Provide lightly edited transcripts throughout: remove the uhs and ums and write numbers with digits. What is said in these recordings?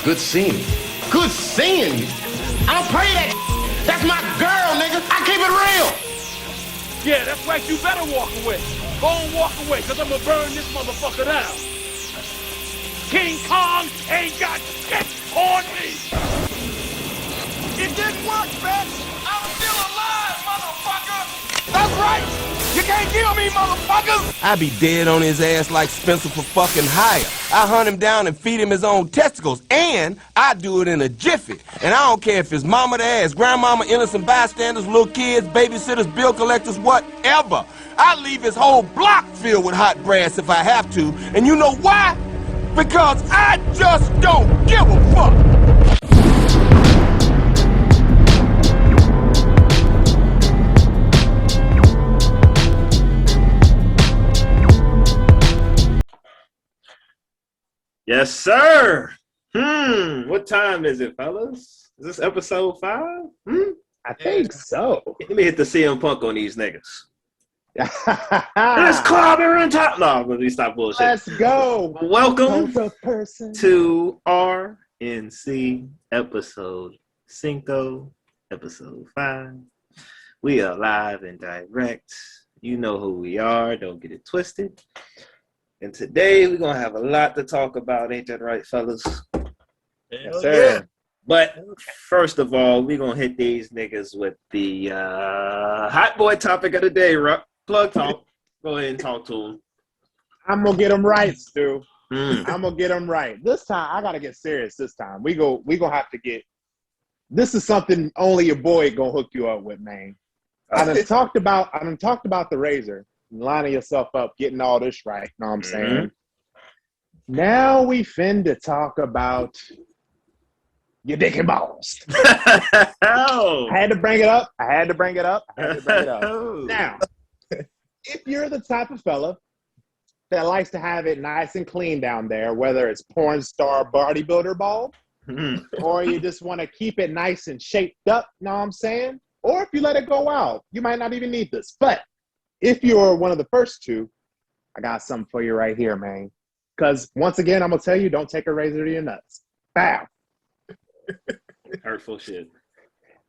Good seeing you. Good seeing you. I don't play that. That's my girl, nigga. I keep it real. Yeah, that's right. You better walk away. Go and walk away, because I'm going to burn this motherfucker down. King Kong ain't got shit on me. It didn't work, bitch. I'm still alive, motherfucker. That's right. You can't kill me, motherfuckers. I be dead on his ass like Spencer for fucking hire. I hunt him down and feed him his own testicles, and I do it in a jiffy. And I don't care if it's mama to ass, grandmama, innocent bystanders, little kids, babysitters, bill collectors, whatever. I leave his whole block filled with hot brass if I have to. And you know why? Because I just don't give a fuck. Yes, sir. What time is it, fellas? Is this episode 5? I think so. Let me hit the CM Punk on these niggas. Let's clobber and top. No, let me stop bullshit. Let's go. Welcome to RNC episode 5, episode 5. We are live and direct. You know who we are. Don't get it twisted. And today we're going to have a lot to talk about. Ain't that right, fellas? Yes, sir. Yeah. But first of all, we're going to hit these niggas with the hot boy topic of the day. Plug talk. Go ahead and talk to him. I'm going to get them right, Stu. I'm going to get them right. This time, I got to get serious this time. We going to have to get, this is something only your boy going to hook you up with, man. I done talked about the razor. Lining yourself up, getting all this right. Know what I'm saying? Now we finna talk about your dick and balls. Oh. I had to bring it up. Now, if you're the type of fella that likes to have it nice and clean down there, whether it's porn star bodybuilder ball, or you just want to keep it nice and shaped up, know what I'm saying? Or if you let it go out, you might not even need this. But if you're one of the first two, I got something for you right here, man. Because once again, I'm going to tell you, don't take a razor to your nuts. Bow. Hurtful shit.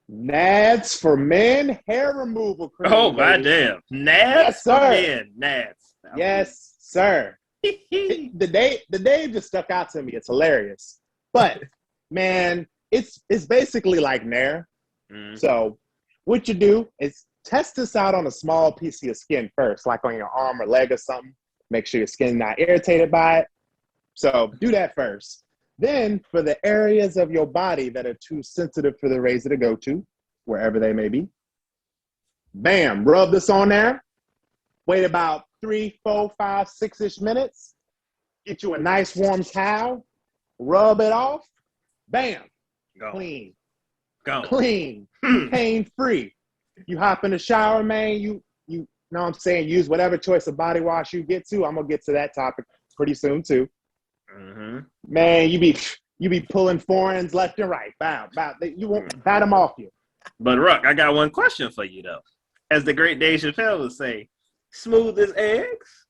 Nads for men, hair removal cream. Oh, my damn. Nads? Yes, sir. Man, Nads. Yes, sir. The name just stuck out to me. It's hilarious. But, man, it's basically like Nair. So what you do is test this out on a small piece of your skin first, like on your arm or leg or something. Make sure your skin's not irritated by it. So do that first. Then for the areas of your body that are too sensitive for the razor to go to, wherever they may be, bam, rub this on there. Wait about 3, 4, 5, 6-ish minutes. Get you a nice warm towel. Rub it off. Bam. Go. Clean. Go. Clean. Pain-free. You hop in the shower, man, you know what I'm saying, use whatever choice of body wash you get to. I'm going to get to that topic pretty soon, too. Man, you be pulling foreigns left and right. Bow. You won't bat them off you. But, Ruck, I got one question for you, though. As the great Dave Chappelle would say, smooth as eggs?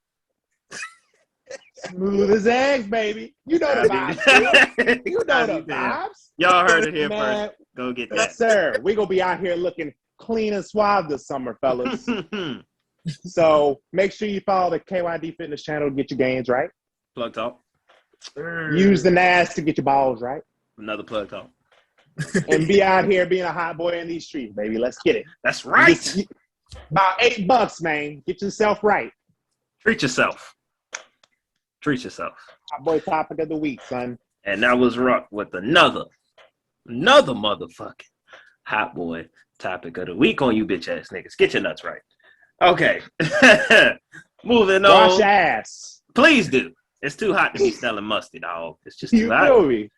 Smooth as eggs, baby. You know the vibes. You know the vibes. Y'all heard it here man, first. Go get that. Yes, sir. We're going to be out here looking clean and suave this summer, fellas. So make sure you follow the KYD Fitness channel to get your gains right. Plug talk. Use the NAS to get your balls right. Another plug talk. And be out here being a hot boy in these streets, baby. Let's get it. That's right. About $8, man. Get yourself right. Treat yourself. Hot boy topic of the week, son. And that was Ruck with another motherfucking hot boy topic of the week on you bitch ass niggas. Get your nuts right. Okay. Moving on. Wash your ass. Please do. It's too hot to be smelling musty, dog. It's just too You hot. feel me?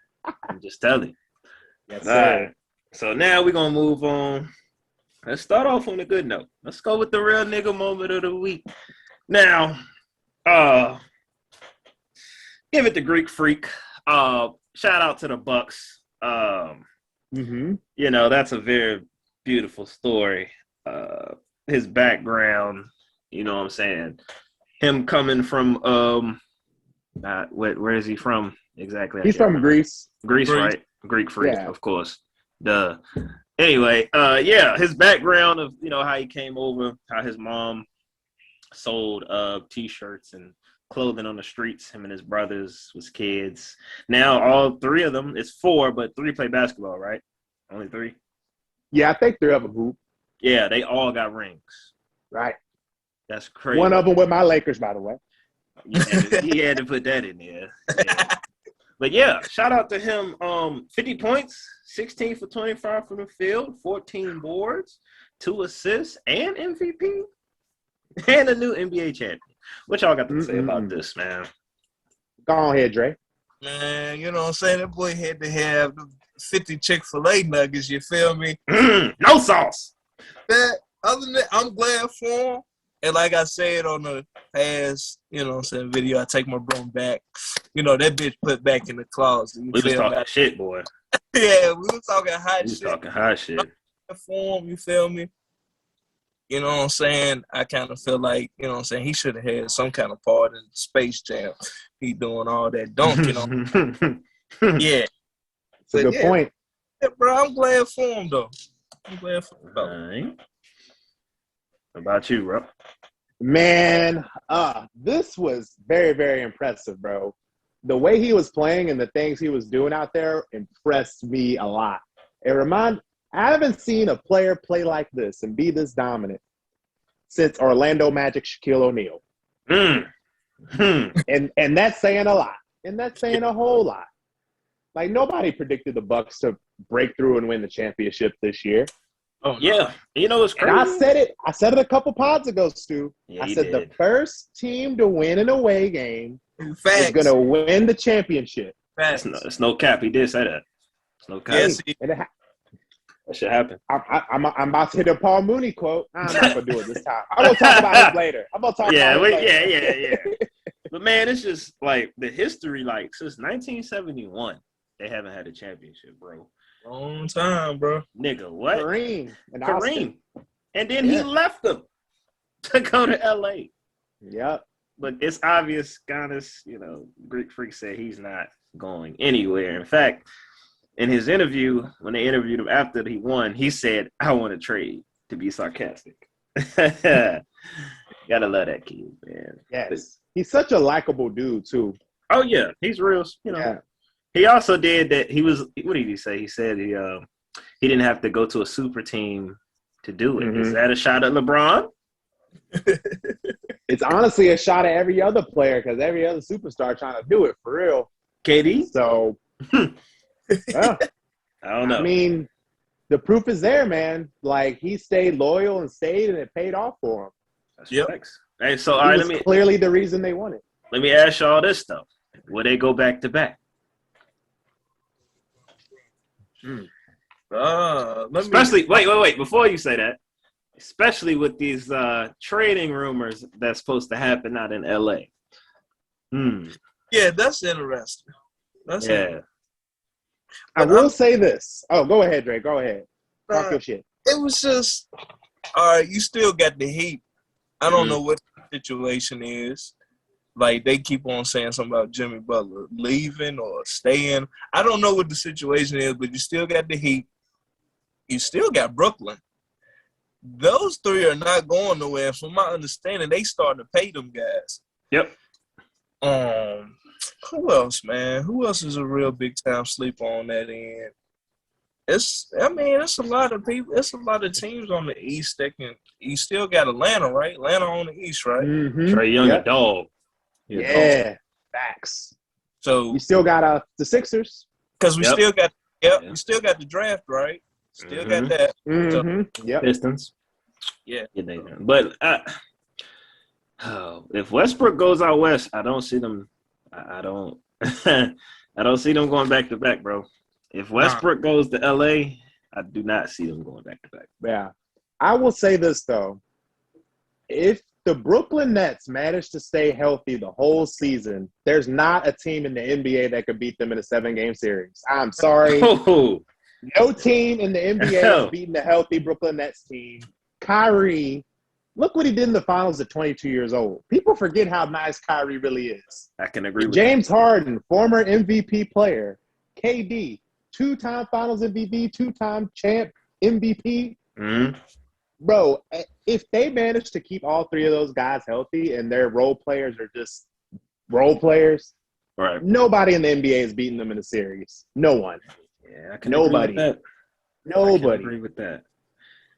I'm just telling you. Yes, All sir. right. So now we're going to move on. Let's start off on a good note. Let's go with the real nigga moment of the week. Now, give it to Greek Freak. Shout out to the Bucks. You know, that's a very beautiful story. His background, you know what I'm saying? Him coming from, where is he from? Exactly. He's from Greece. Greece, right? Greek freak, Yeah. of course. Duh. Anyway, yeah, his background of how he came over, how his mom sold t-shirts and clothing on the streets. Him and his brothers was kids. Now all three of them, it's four, but three play basketball, right? Only three. Yeah, I think 3 of them hoop. Yeah, they all got rings. Right. That's crazy. One of them with my Lakers, by the way. He had to put that in there. Yeah. But yeah, shout out to him. 50 points, 16 for 25 from the field, 14 boards, 2 assists, and MVP, and a new NBA champion. What y'all got to say about this, man? Go on ahead, Dre. Man, you know what I'm saying? That boy had to have the 50 Chick-fil-A nuggets, you feel me? No sauce. That, other than that, I'm glad for him. And like I said on the past, you know what I'm saying, video, I take my broom back. You know, that bitch put back in the closet. We was talking shit, boy. Yeah, we was talking hot shit. We was talking hot shit. For him, you feel me? You know what I'm saying? I kind of feel like, you know what I'm saying, he should have had some kind of part in Space Jam. He doing all that dunking on. Yeah. It's a good point. Yeah, bro, I'm glad for him, though. I'm glad for him, though. Right. What about you, bro? Man, this was very, very impressive, bro. The way he was playing and the things he was doing out there impressed me a lot. I haven't seen a player play like this and be this dominant since Orlando Magic Shaquille O'Neal. And that's saying a lot. And that's saying a whole lot. Like, nobody predicted the Bucks to break through and win the championship this year. Oh, yeah. You know what's crazy? And I said it a couple pods ago, Stu. Yeah, I said the first team to win an away game Facts. is going to win the championship. Facts. It's no cap. He did say that. It's no cap. Yes, that should happen. I'm about to hit a Paul Mooney quote. I'm not going to do it this time. I'm going to talk about it later. Yeah. But, man, it's just, like, the history, like, since 1971, they haven't had a championship, bro. Long time, bro. Nigga, what? Kareem. And then he left them to go to L.A. Yep. But it's obvious, Giannis, Greek Freak said he's not going anywhere. In fact, in his interview, when they interviewed him after he won, he said, I want to trade, to be sarcastic. Gotta love that kid, man. Yes. He's such a likable dude, too. Oh, yeah. He's real, Yeah. He also did that. What did he say? He said he didn't have to go to a super team to do it. Is that a shot at LeBron? It's honestly a shot at every other player because every other superstar trying to do it for real. KD? So, yeah. I don't know. I mean, the proof is there, man. Like, he stayed loyal and stayed, and it paid off for him. That's facts. Hey, so all right, clearly the reason they won it. Let me ask y'all this stuff. Will they go back to back? Wait. Before you say that, especially with these trading rumors that's supposed to happen out in LA. Yeah, that's interesting. Interesting. I will say this. Oh, go ahead, Drake. Go ahead. Talk your shit. It was just, all right, you still got the heat. I don't know what the situation is. Like, they keep on saying something about Jimmy Butler leaving or staying. I don't know what the situation is, but you still got the Heat. You still got Brooklyn. Those three are not going nowhere. From my understanding, they starting to pay them guys. Yep. Who else, man? Who else is a real big-time sleeper on that end? It's a lot of people. It's a lot of teams on the East that can – you still got Atlanta, right? Atlanta on the East, right? Trae Young, a dog. Yeah, facts. So you still got the Sixers because we still got we still got the draft, right? Still got that. So, Pistons. Yeah. But if Westbrook goes out west, I don't see them. I don't. I don't see them going back to back, bro. If Westbrook goes to LA, I do not see them going back to back. Yeah, I will say this though: if the Brooklyn Nets manage to stay healthy the whole season, there's not a team in the NBA that could beat them in a 7-game series. I'm sorry. No team in the NBA has beaten a healthy Brooklyn Nets team. Kyrie, Look what he did in the finals at 22 years old. People forget how nice Kyrie really is. I can agree with James Harden, former MVP player. KD, 2-time finals MVP, 2-time champ MVP. Mm-hmm. Bro, if they manage to keep all three of those guys healthy and their role players are just role players, Right. nobody in the NBA is beating them in a series. No one. Yeah, I can Nobody. agree with that. Nobody. I can agree with that.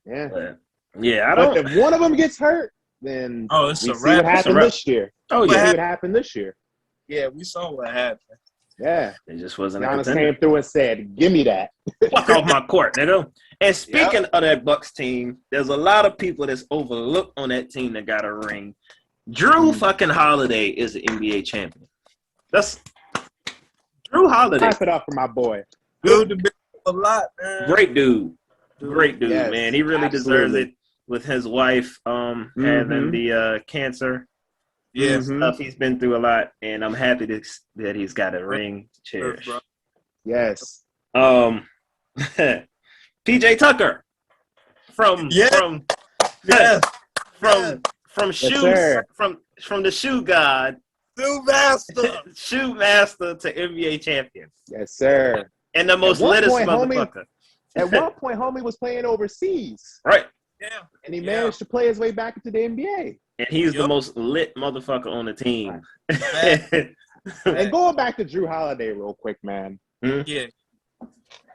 Yeah. But, yeah, I But don't. if one of them gets hurt, then Oh, it's we a see wrap. what It's a happened wrap. this year. Oh, We see yeah. what happened this year. Yeah, we saw what happened. Yeah. It just wasn't a Giannis contender. came through and said, give me that. Fuck off my court, nigga. And speaking of that Bucks team, there's a lot of people that's overlooked on that team that got a ring. Drew fucking Holiday is an NBA champion. That's Drew Holiday. Clap it up for my boy. Good to be a lot, man. Great dude. Great dude, Yes, man. He really deserves absolutely. it with his wife having the cancer. Yeah. Stuff. He's been through a lot, and I'm happy that he's got a ring to cherish. Yes. PJ Tucker from Yeah. shoes sir. from the shoe god New master. shoe master to NBA champion Yes, sir. and the most At one littest point, motherfucker. At one point, homie was playing overseas. Right. Yeah. And he managed to play his way back into the NBA. And he's the most lit motherfucker on the team. And going back to Drew Holiday real quick, man. Yeah.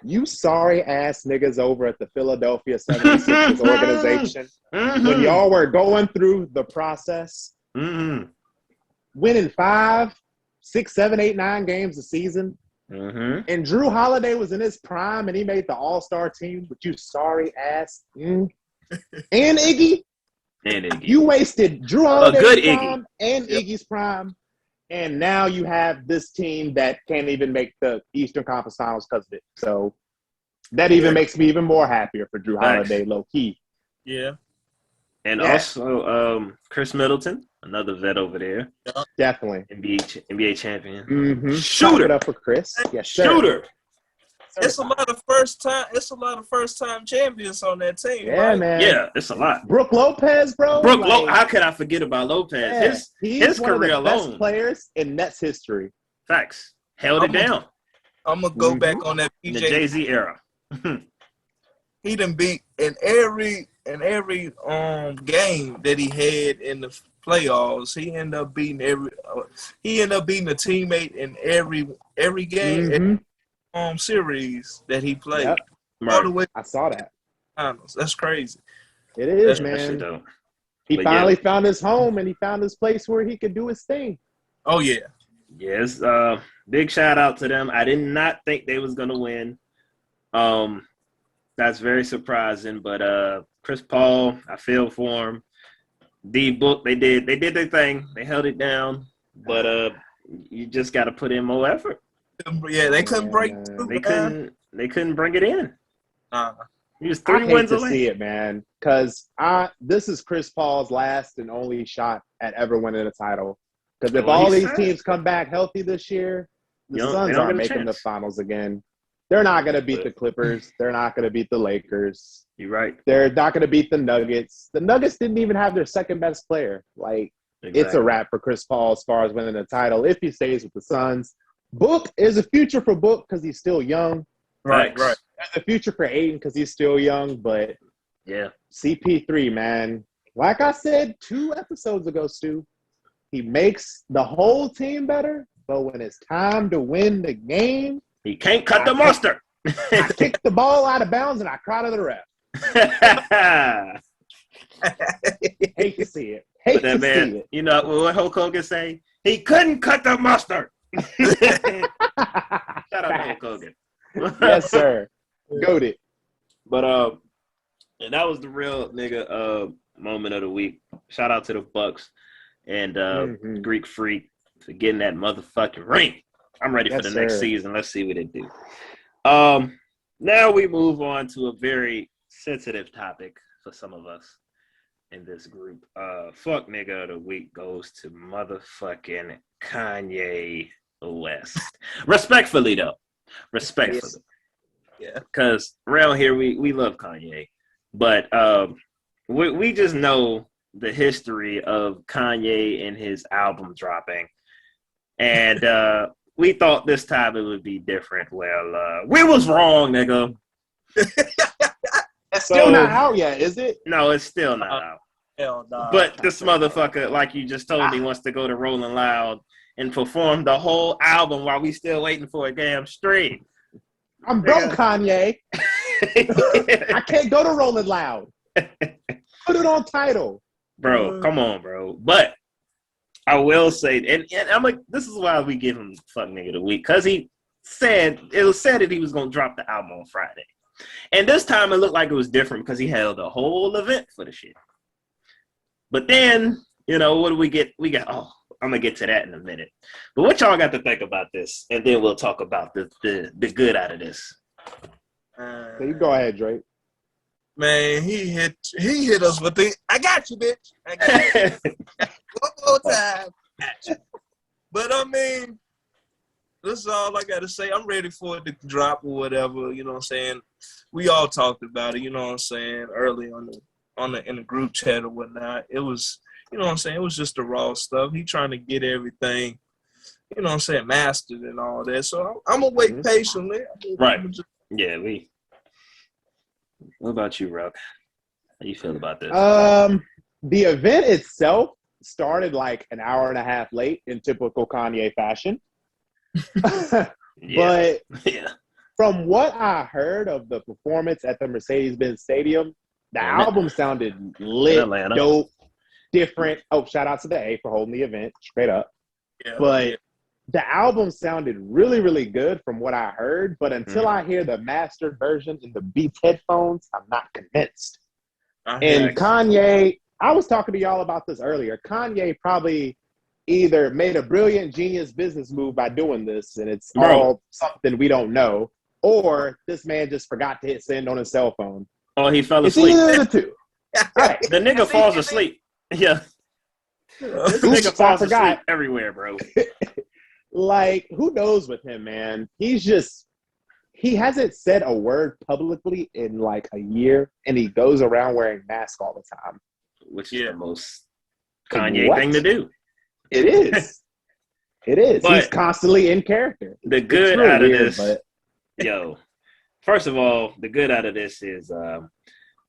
You sorry ass niggas over at the Philadelphia 76ers organization, when y'all were going through the process, winning 5, 6, 7, 8, 9 games a season, and Drew Holiday was in his prime and he made the All-Star team, but you sorry ass. And Iggy. And Iggy. You wasted Drew Holiday's good prime and Iggy's prime, and now you have this team that can't even make the Eastern Conference Finals because of it. So that even makes me even more happier for Drew Holiday, low key. Yeah. And also Chris Middleton, another vet over there. Definitely. NBA champion. Mm-hmm. Shooter. Clap it up for Chris. Yes, sir. Shooter. It's a lot of first time champions on that team. Yeah, right? man. Yeah, it's a lot. Brooke Lopez, bro. How could I forget about Lopez? Yeah, His one career of the alone. best players in Nets history. Facts. Held it down I'm gonna go back on that in the PJ. Jay-Z era. He done beat in every game that he had in the playoffs. He ended up beating a teammate in every game series that he played. Yep. All the way to I saw that. the finals. That's crazy. It is, That shit man. dope. He But finally found his home and he found his place where he could do his thing. Oh yeah. Yes, big shout out to them. I did not think they was gonna win. That's very surprising. But Chris Paul, I feel for him. D Book, they did their thing. They held it down. But you just got to put in more effort. Yeah, they couldn't break through. They couldn't bring it in. He was I 3 hate wins to away. see it, man, because this is Chris Paul's last and only shot at ever winning a title. Because if all these teams come back healthy this year, the Suns aren't making the finals again. They're not going to beat the Clippers. They're not going to beat the Lakers. You're right. They're not going to beat the Nuggets. The Nuggets didn't even have their second best player. It's a wrap for Chris Paul as far as winning the title if he stays with the Suns. Book is a future for Book because he's still young. Right. There's a future for Aiden because he's still young, but Yeah. CP3, man, like I said 2 episodes ago, Stu, he makes the whole team better, but when it's time to win the game, He can't cut the mustard. I kick the ball out of bounds and I cry to the ref. Hate to see it. Hate to see it. You know what Hulk Hogan say? He couldn't cut the mustard. Shout out to Hulk Hogan. Yes, sir. Goated. But and that was the real nigga moment of the week. Shout out to the Bucks and Greek Freak for getting that motherfucking ring. I'm ready for the next season. Let's see what they do. Now we move on to a very sensitive topic for some of us in this group. Fuck nigga of the week goes to motherfucking Kanye West. Respectfully though. Respectfully. Yeah. Because around here we love Kanye. But we just know the history of Kanye and his album dropping. And we thought this time it would be different. Well, we was wrong, nigga. It's still not out yet, is it? No, it's still not out. Hell no. But this motherfucker, like you just told me, wants to go to Rolling Loud and perform the whole album while we still waiting for a damn stream. I'm broke, Kanye. I can't go to Rolling Loud. Put it on Tidal. Bro, come on, bro. But I will say, and I'm like, this is why we give him fuck nigga of the week, because it was said that he was going to drop the album on Friday. And this time it looked like it was different because he held a whole event for the shit. But then, what do we get? I'm going to get to that in a minute. But what y'all got to think about this? And then we'll talk about the good out of this. So you go ahead, Drake. Man, he hit us with the I got you, bitch. I got you. One more time. But I mean, this is all I gotta say. I'm ready for it to drop or whatever, you know what I'm saying? We all talked about it, you know what I'm saying, early in the group chat or whatnot. It was, you know what I'm saying, it was just the raw stuff. He trying to get everything, you know what I'm saying, mastered and all that. So I'm gonna wait patiently. Right. Yeah, What about you, Rock? How you feel about this? The event itself started like an hour and a half late in typical Kanye fashion. But from what I heard of the performance at the Mercedes-Benz Stadium, the album sounded lit, dope, different. Oh, shout out to the A for holding the event, straight up. Yeah, but the album sounded really, really good from what I heard. But until I hear the mastered version in the Beats headphones, I'm not convinced. And Kanye, I was talking to y'all about this earlier. Kanye probably either made a brilliant, genius business move by doing this, and it's all something we don't know, or this man just forgot to hit send on his cell phone. Oh, he fell asleep. It's either the two. Right. The nigga falls asleep. Yeah. This nigga falls asleep everywhere, bro. Like, who knows with him, man? He hasn't said a word publicly in like a year, and he goes around wearing masks all the time. Which is the most Kanye thing to do. It is. It is. But he's constantly in character. The good out of this, first of all, the good out of this is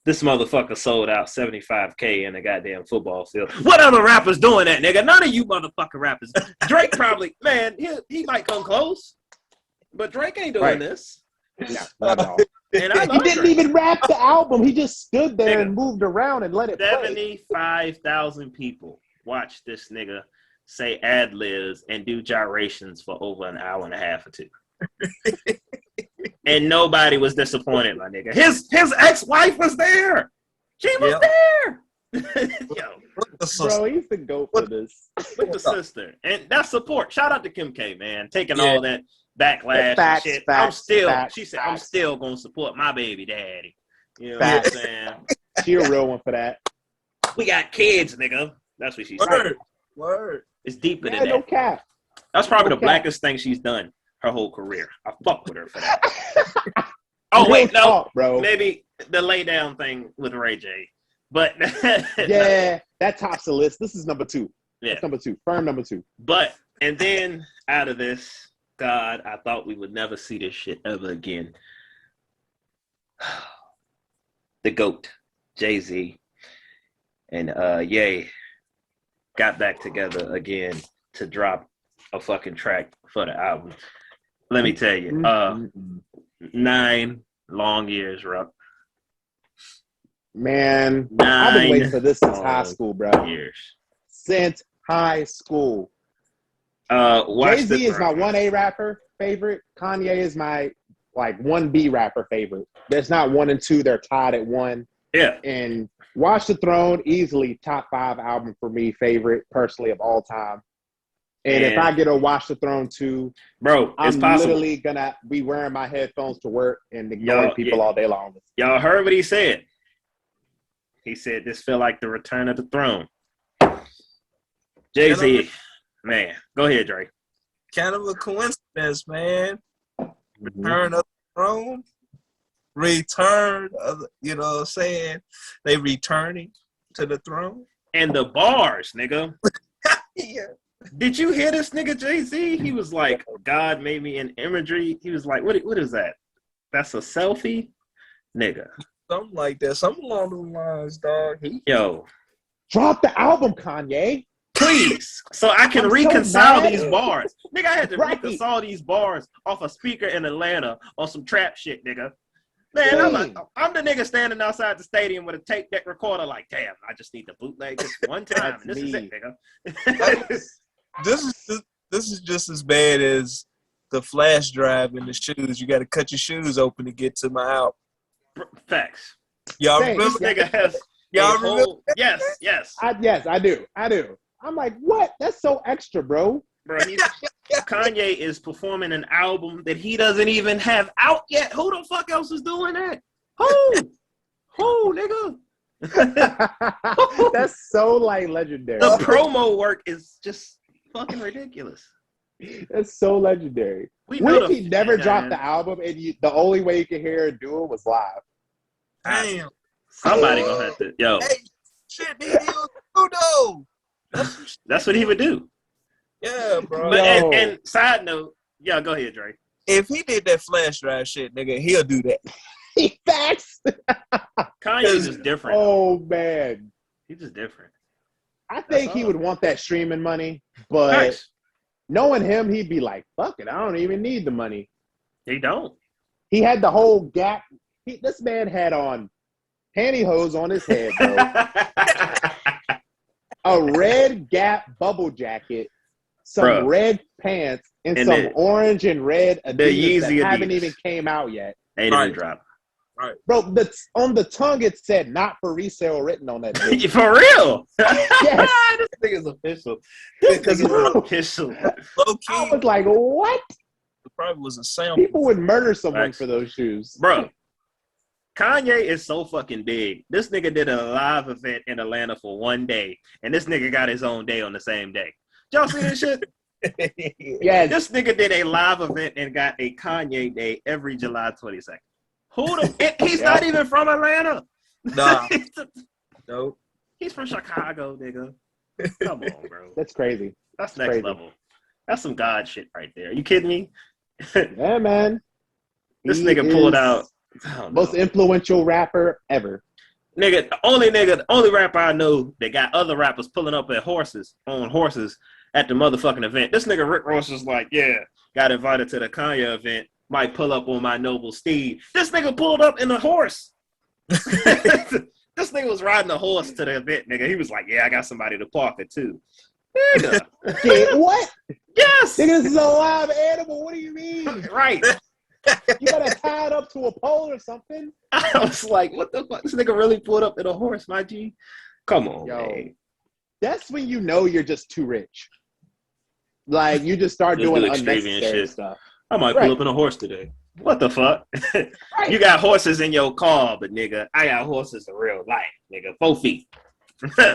this motherfucker sold out 75K in a goddamn football field. What other rappers doing that, nigga? None of you motherfucking rappers. Drake probably, man, he might come close, but Drake ain't doing this. No, not at all. And he didn't even rap the album. He just stood there and moved around and let it play. 75,000 people watched this nigga say ad-libs and do gyrations for over an hour and a half or two. And nobody was disappointed, my nigga. His ex-wife was there. She was there. Bro, he used to go for this. With the sister. And that's support. Shout out to Kim K, man. Taking all that backlash and shit. I'm still going to support my baby daddy. You know what I'm saying? She a real one for that. We got kids, nigga. That's what she said. Word. It's deeper than that. No cap. That's probably the blackest thing she's done her whole career. I fuck with her for that. Oh, wait, no. Talk, bro. Maybe the lay down thing with Ray J. But yeah, that tops the list. This is number 2. Yeah. That's number 2. Firm number 2. But, and then out of this, God, I thought we would never see this shit ever again. The GOAT, Jay-Z, and Ye got back together again to drop a fucking track for the album. Let me tell you, 9 long years, Ruck. Man, I've been waiting for this since high school, bro. Years. Since high school. Jay-Z is my 1A rapper favorite. Kanye is my 1B rapper favorite. There's not 1 and 2. They're tied at 1. Yeah. And Watch the Throne, easily top 5 album for me, favorite personally of all time. And if I get a Watch the Throne 2, bro, I'm literally gonna be wearing my headphones to work and ignoring people all day long. Y'all heard what he said. He said this feel like the return of the throne. Jay-Z, man, go ahead, Drake. Kind of a coincidence, man. Return of the throne. Return of, you know what I'm saying? They returning to the throne. And the bars, nigga. Yeah. Did you hear this nigga Jay-Z? He was like, God made me in imagery. He was like, what is that? That's a selfie? Nigga. Something like that. Something along those lines, dog. Yo. Drop the album, Kanye. Please. So I can I'm reconcile so these bars. Nigga, I had to Right. reconcile these bars off a speaker in Atlanta on some trap shit, nigga. Man, I'm the nigga standing outside the stadium with a tape deck recorder like, damn, I just need to bootleg this one time. And this is it, nigga. This is just as bad as the flash drive in the shoes. You got to cut your shoes open to get to my album. Facts. Y'all Thanks. remember? This nigga has Y'all remember? Yes. Yes, I do. I'm like, what? That's so extra, bro. Bro, Kanye is performing an album that he doesn't even have out yet. Who the fuck else is doing that? Who, nigga? That's so like legendary. The promo work is just fucking ridiculous. That's so legendary. What if he never dropped the album and the only way you could hear him do it was live? Damn. Somebody gonna have to. Yo, Hey, shit, though. that's what he would do. Yeah, bro. But and side note, yeah, go ahead, Dre. If he did that flash drive shit, nigga, he'll do that. Facts. Kanye's just different. Oh man, He's just different. I think he would want that streaming money, but Nice. knowing him, he'd be like, "Fuck it, I don't even need the money." He don't. He had the whole Gap. This man had on pantyhose on his head, bro. A red Gap bubble jacket, some Bruh. red pants, and some the orange and red Adidas that Yeezy haven't Adidas. even came out yet. Ain't even dropped. Bro, on the tongue it said "not for resale" written on that bitch. For real? Yes. This nigga's official. This This nigga's nigga's official. Low key, I was like, what? it probably was a sample. People would murder someone Facts. for those shoes. Bro, Kanye is so fucking big. This nigga did a live event in Atlanta for one day, and this nigga got his own day on the same day. Y'all see this shit? Yes. This nigga did a live event and got a Kanye day every July 22nd. He's not even from Atlanta. Nah. Nope. He's from Chicago, nigga. Come on, bro. That's crazy. That's next crazy. level. That's some God shit right there. You kidding me? Yeah, man. This He nigga pulled is out. I don't most know. influential rapper ever. The only rapper I know that got other rappers pulling up on horses at the motherfucking event. This nigga Rick Ross is like, yeah, got invited to the Kanye event. Might pull up on my noble steed. This nigga pulled up in a horse. This nigga was riding a horse to the event, nigga. He was like, yeah, I got somebody to park it too. Nigga. Yeah, what? Yes. Nigga, this is a live animal. What do you mean? Right. You gotta tie it up to a pole or something. I was like, what the fuck? This nigga really pulled up in a horse, my G. Come on, Yo. man. That's when you know you're just too rich. Like, you just start Just doing do extravagant unnecessary shit. stuff. I might Right. pull up in a horse today. What the fuck? Right. You got horses in your car, but nigga, I got horses in real life, nigga. 4 feet.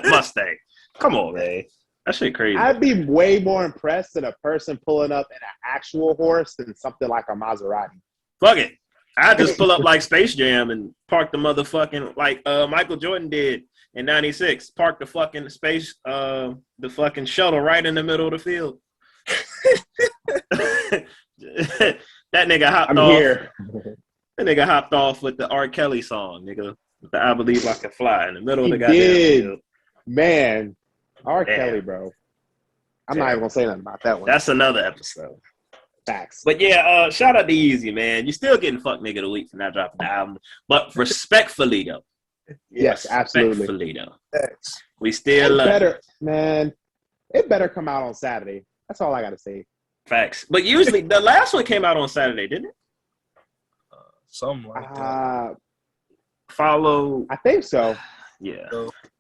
Mustang. Come on, man. That shit crazy. I'd be way more impressed than a person pulling up in an actual horse than something like a Maserati. Fuck it. I just pull up like Space Jam and park the motherfucking like Michael Jordan did in '96. Park the fucking the fucking shuttle right in the middle of the field. That nigga hopped off. Here. That nigga hopped off with the R. Kelly song, nigga. With the I Believe I Can Fly in the middle of He the goddamn did. field. Man, R. Damn. Kelly, bro. I'm not even gonna say nothing about that one. That's another episode. Facts. But yeah, shout out to Easy, man. You still getting fuck nigga of the week for not dropping the album. But respectfully though. Yes, absolutely. Respectfully though. We still love better, it. man. It better come out on Saturday. That's all I gotta say. Facts. But usually the last one came out on Saturday, didn't it? Something like that. Follow. I think so. Yeah.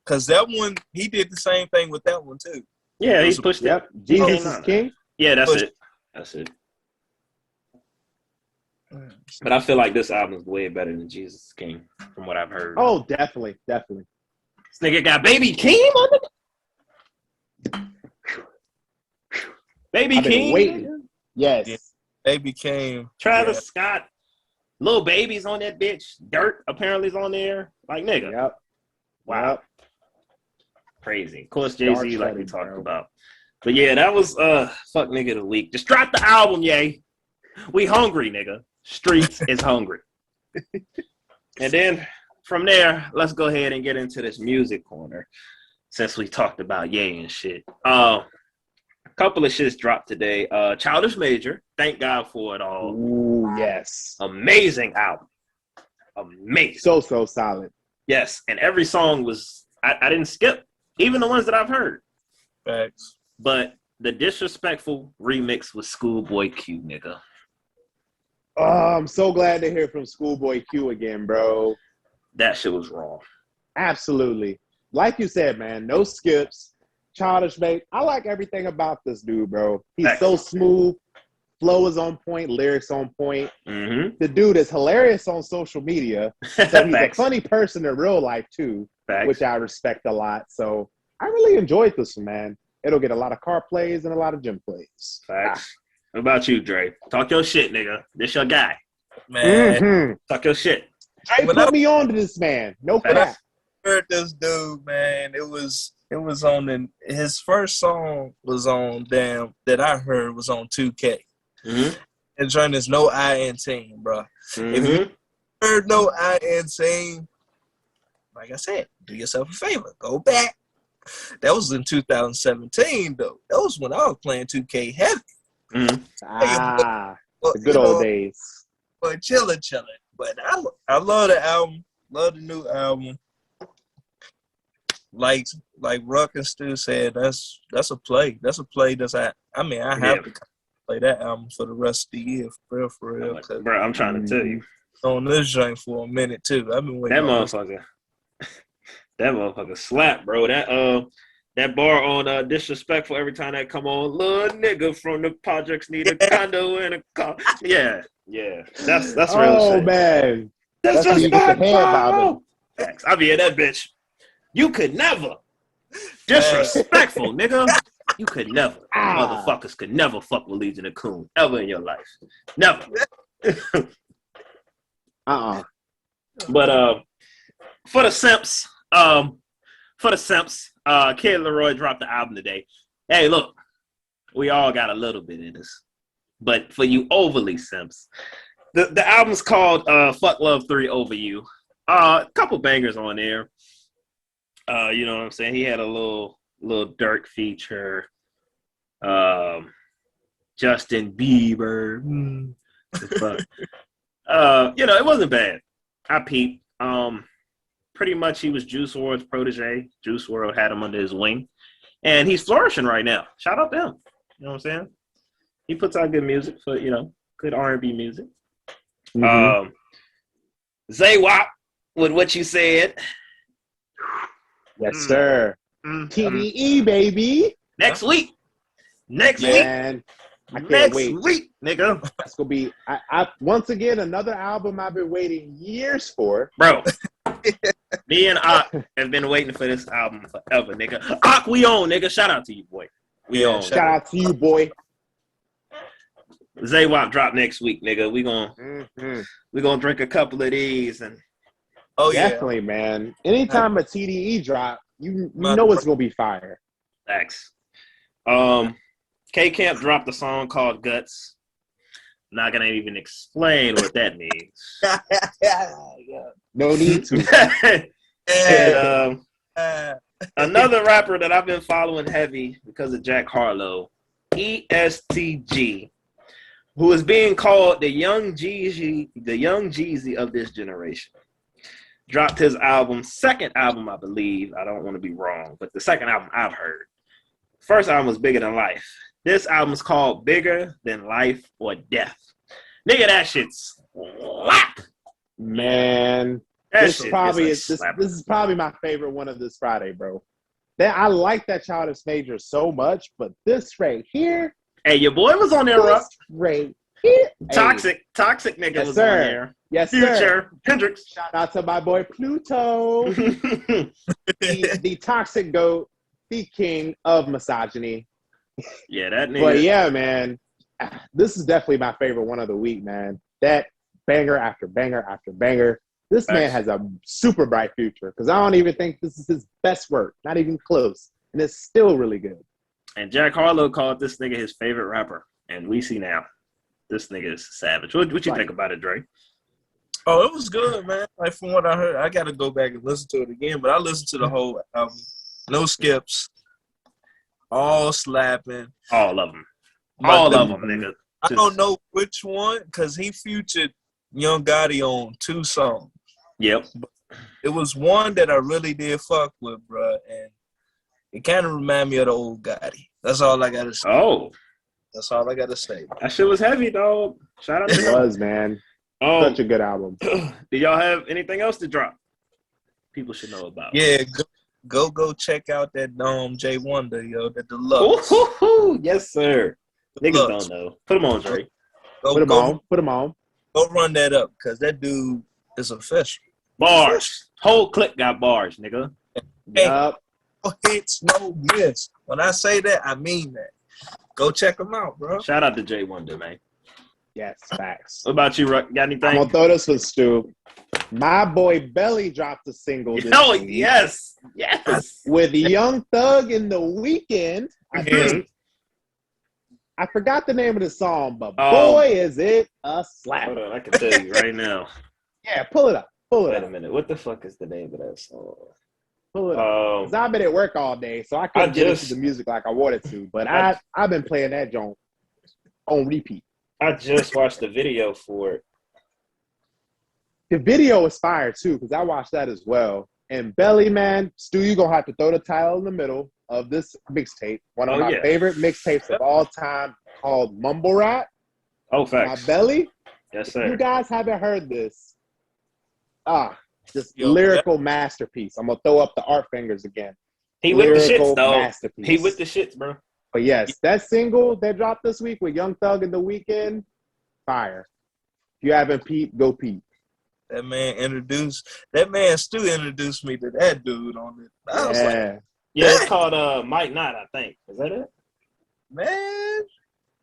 Because that one, he did the same thing with that one, too. Yeah, he pushed Yep. it. Jesus is King. Yeah, that's Pushed it. That's it. But I feel like this album is way better than Jesus is King, from what I've heard. Oh, definitely. Definitely. This nigga got Baby Keem on it. Baby I've been Keem. waiting. Yes. Yeah. They became Travis Scott. Little Baby's on that bitch. Dirt apparently is on there. Like, nigga. Yep. Wow. Crazy. Of course, Dark Jay-Z, like we study, talked bro. about. But yeah, that was fuck nigga of the week. Just drop the album, yay. We hungry, nigga. Streets is hungry. And then from there, let's go ahead and get into this music corner. Since we talked about Ye and shit. A couple of shits dropped today. Childish Major, thank God for it all. Ooh, yes. Amazing album. Amazing. So solid. Yes, and every song was, I didn't skip, even the ones that I've heard. Facts. But the Disrespectful remix with Schoolboy Q, nigga. Oh, I'm so glad to hear from Schoolboy Q again, bro. That shit was raw. Absolutely. Like you said, man, no skips. Childish Mate. I like everything about this dude, bro. He's so smooth. Flow is on point. Lyrics on point. Mm-hmm. The dude is hilarious on social media. So he's a funny person in real life, too, which I respect a lot. So I really enjoyed this one, man. It'll get a lot of car plays and a lot of gym plays. Facts. What about you, Dre? Talk your shit, nigga. This your guy. Man. Mm-hmm. Talk your shit. Dre put me on to this man. No crap. Heard this dude, man. It was on his first song was on that I heard was on 2K. Mm-hmm. And join is No I in Team, bro. Mm-hmm. If you heard No I in Team, like I said, do yourself a favor. Go back. That was in 2017, though. That was when I was playing 2K heavy. Mm-hmm. The good old days. But chilling. But I love the album. Love the new album. Like Ruck and Stu said, that's a play. That's a play I have to play that album for the rest of the year, for real. Bro, I'm trying to tell you. On this joint for a minute too. I've been waiting. That motherfucker slap, bro. That bar on Disrespectful every time that come on, little nigga from the projects need a condo and a car. Yeah. That's real shit. Oh man. That's how you get the head bobbing. I be in that bitch. You could never. Disrespectful, nigga. You could never. Motherfuckers could never fuck with Legion of Coon ever in your life. Never. But for the simps, Kid Leroy dropped the album today. Hey, look, we all got a little bit in this. But for you overly simps, the album's called Fuck Love 3 Over You. A couple bangers on there. You know what I'm saying? He had a little Dirk feature. Justin Bieber. It wasn't bad. I peeped. Pretty much he was Juice WRLD's protege. Juice WRLD had him under his wing. And he's flourishing right now. Shout out to him. You know what I'm saying? He puts out good music for, good R&B music. Mm-hmm. Zay Wop with What You Said. Yes, sir. Mm-hmm. TDE, baby. Next week. Next week, nigga. That's gonna be I once again another album I've been waiting years for. Bro. Me and Ak have been waiting for this album forever, nigga. Ak, we on, nigga. Shout out to you, boy. We on. Shout out to you, boy. Zay Wop drop next week, nigga. We gonna drink a couple of these and definitely, man. Anytime a TDE drop, you know it's gonna be fire. Thanks. K Camp dropped a song called Guts. Not gonna even explain what that means. No need to. And another rapper that I've been following heavy because of Jack Harlow, ESTG, who is being called the young Jeezy of this generation, dropped his second album, I believe. I don't want to be wrong, but the second album I've heard. First album was Bigger Than Life. This album's called Bigger Than Life or Death. Nigga, that shit's slap. Man, this is probably my favorite one of this Friday, bro. I like that Childish Major so much, but this right here. Hey, your boy was on there, Ruck. Right here. Toxic nigga was on there. Yes, Future, sir. Hendrix. Shout out to my boy Pluto. the toxic goat, the king of misogyny. Yeah, that nigga. But yeah, man, this is definitely my favorite one of the week, man. That banger after banger after banger. This man has a super bright future because I don't even think this is his best work, not even close, and it's still really good. And Jack Harlow called this nigga his favorite rapper, and we see now this nigga is savage. What you think about it, Dre? Oh, it was good, man. Like from what I heard, I got to go back and listen to it again. But I listened to the whole album, no skips, all slapping, all of them, nigga. I don't know which one because he featured Young Gotti on 2 songs. Yep. But it was one that I really did fuck with, bro, and it kind of reminded me of the old Gotti. That's all I gotta say. Oh, that's all I gotta say. That shit was heavy, dog. Shout out to it was, man. Such a good album. Do y'all have anything else to drop? People should know about. Yeah, go check out that J Wonder, yo, the deluxe. Yes, sir. Niggas don't know. Put them on, Dre. Put them on. Go run that up, cause that dude is official. Bars. Whole clip got bars, nigga. Hey, no hits, no miss. When I say that, I mean that. Go check them out, bro. Shout out to J Wonder, man. Yes, facts. What about you, Ruck? Got anything? I'm gonna throw this with Stu. My boy Belly dropped a single this week. Yes. With Young Thug in the Weekend, I think. I forgot the name of the song, but boy, is it a slap. Hold on, I can tell you right now. Yeah, pull it up. Wait a minute. What the fuck is the name of that song? Pull it up. Because I've been at work all day, so I couldn't get into the music like I wanted to. But I've been playing that joint on repeat. I just watched the video for it. The video is fire too, because I watched that as well. And Belly, man, Stu, you're gonna have to throw the title in the middle of this mixtape. One of my favorite mixtapes of all time, called Mumble Rap. Oh, facts. My Belly. Yes, sir. If you guys haven't heard this, just lyrical masterpiece. I'm gonna throw up the art fingers again. He with the shits, though. He with the shits, bro. But yes, that single that dropped this week with Young Thug in the Weekend, fire. If you haven't peeped, go peep. That man Stu introduced me to that dude on it. I was like, it's called Mike Knott, I think. Is that it? Man,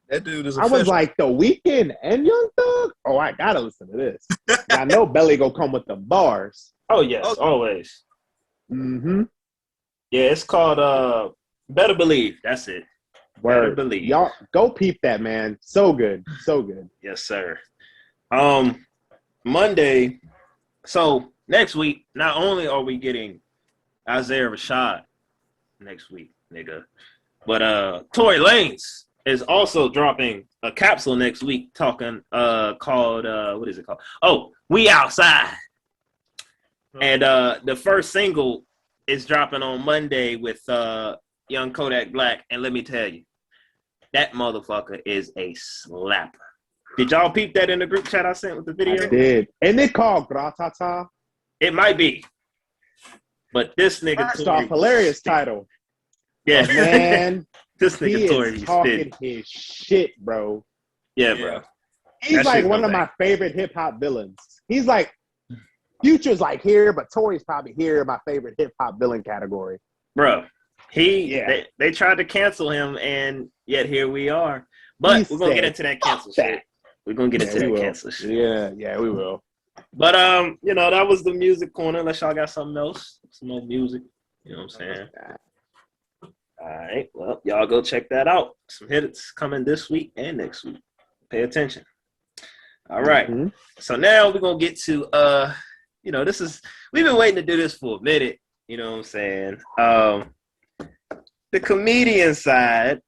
that dude is official. I was like, The Weeknd and Young Thug? Oh, I gotta listen to this. I know Belly gonna come with the bars. Oh, yes, always. Mm-hmm. Yeah, it's called Better Believe. That's it. Word. Better Believe. Y'all go peep that, man. So good. So good. Yes, sir. Monday. So next week, not only are we getting Isaiah Rashad next week, nigga, but Tory Lanez is also dropping a capsule next week talking called what is it called? Oh, We Outside. And the first single is dropping on Monday with Young Kodak Black, and let me tell you, that motherfucker is a slapper. Did y'all peep that in the group chat I sent with the video? I did. And it called Gratata. It might be. But this nigga First off, hilarious title. Yeah, man. This nigga Tory is talking his shit, bro. Yeah, bro. He's like one of my favorite hip hop villains. He's like Future's like here, but Tory's probably here in my favorite hip hop villain category. Bro, they tried to cancel him, and yet here we are. But we're gonna get into that cancel shit. We're gonna get into that cancel shit. Yeah, we will. But that was the music corner. Unless y'all got something else, some more music. You know what I'm saying? All right. Well, y'all go check that out. Some hits coming this week and next week. Pay attention. All right. Mm-hmm. So now we're gonna get to we've been waiting to do this for a minute. You know what I'm saying? The comedian side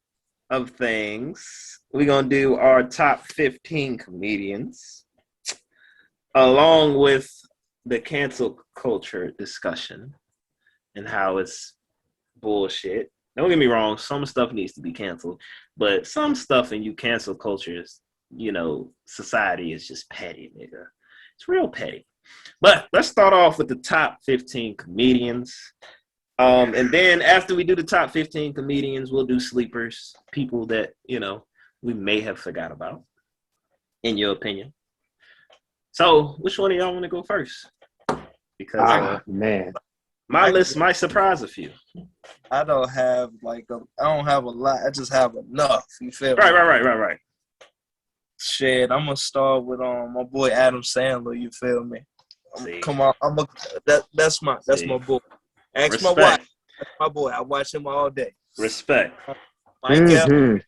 of things. We're going to do our top 15 comedians along with the cancel culture discussion and how it's bullshit. Don't get me wrong. Some stuff needs to be canceled, but some stuff in cancel culture is, society is just petty, nigga. It's real petty. But let's start off with the top 15 comedians. And then after we do the top 15 comedians, we'll do sleepers, people that, we may have forgot about, in your opinion. So, which one of y'all want to go first? Because man, my list might surprise a few. I don't have a lot. I just have enough. You feel me? Right. Shit, I'm gonna start with my boy Adam Sandler. You feel me? Come on, that's my boy. Ask my wife. That's my boy. I watch him all day. Respect. Mike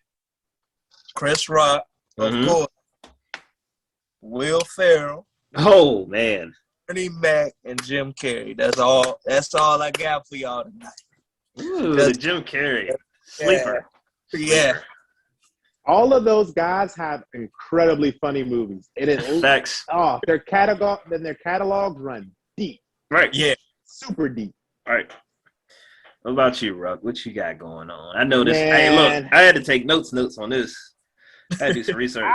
Chris Rock, of course. Will Ferrell. Oh man. Bernie Mac and Jim Carrey. That's all I got for y'all tonight. Ooh, the Jim Carrey. Sleeper. Yeah. All of those guys have incredibly funny movies. It is Facts. Oh, their catalogs run deep. Right. Yeah. Super deep. All right. What about you, Ruck? What you got going on? I know this. Man. Hey, look, I had to take notes on this. I had to do some research.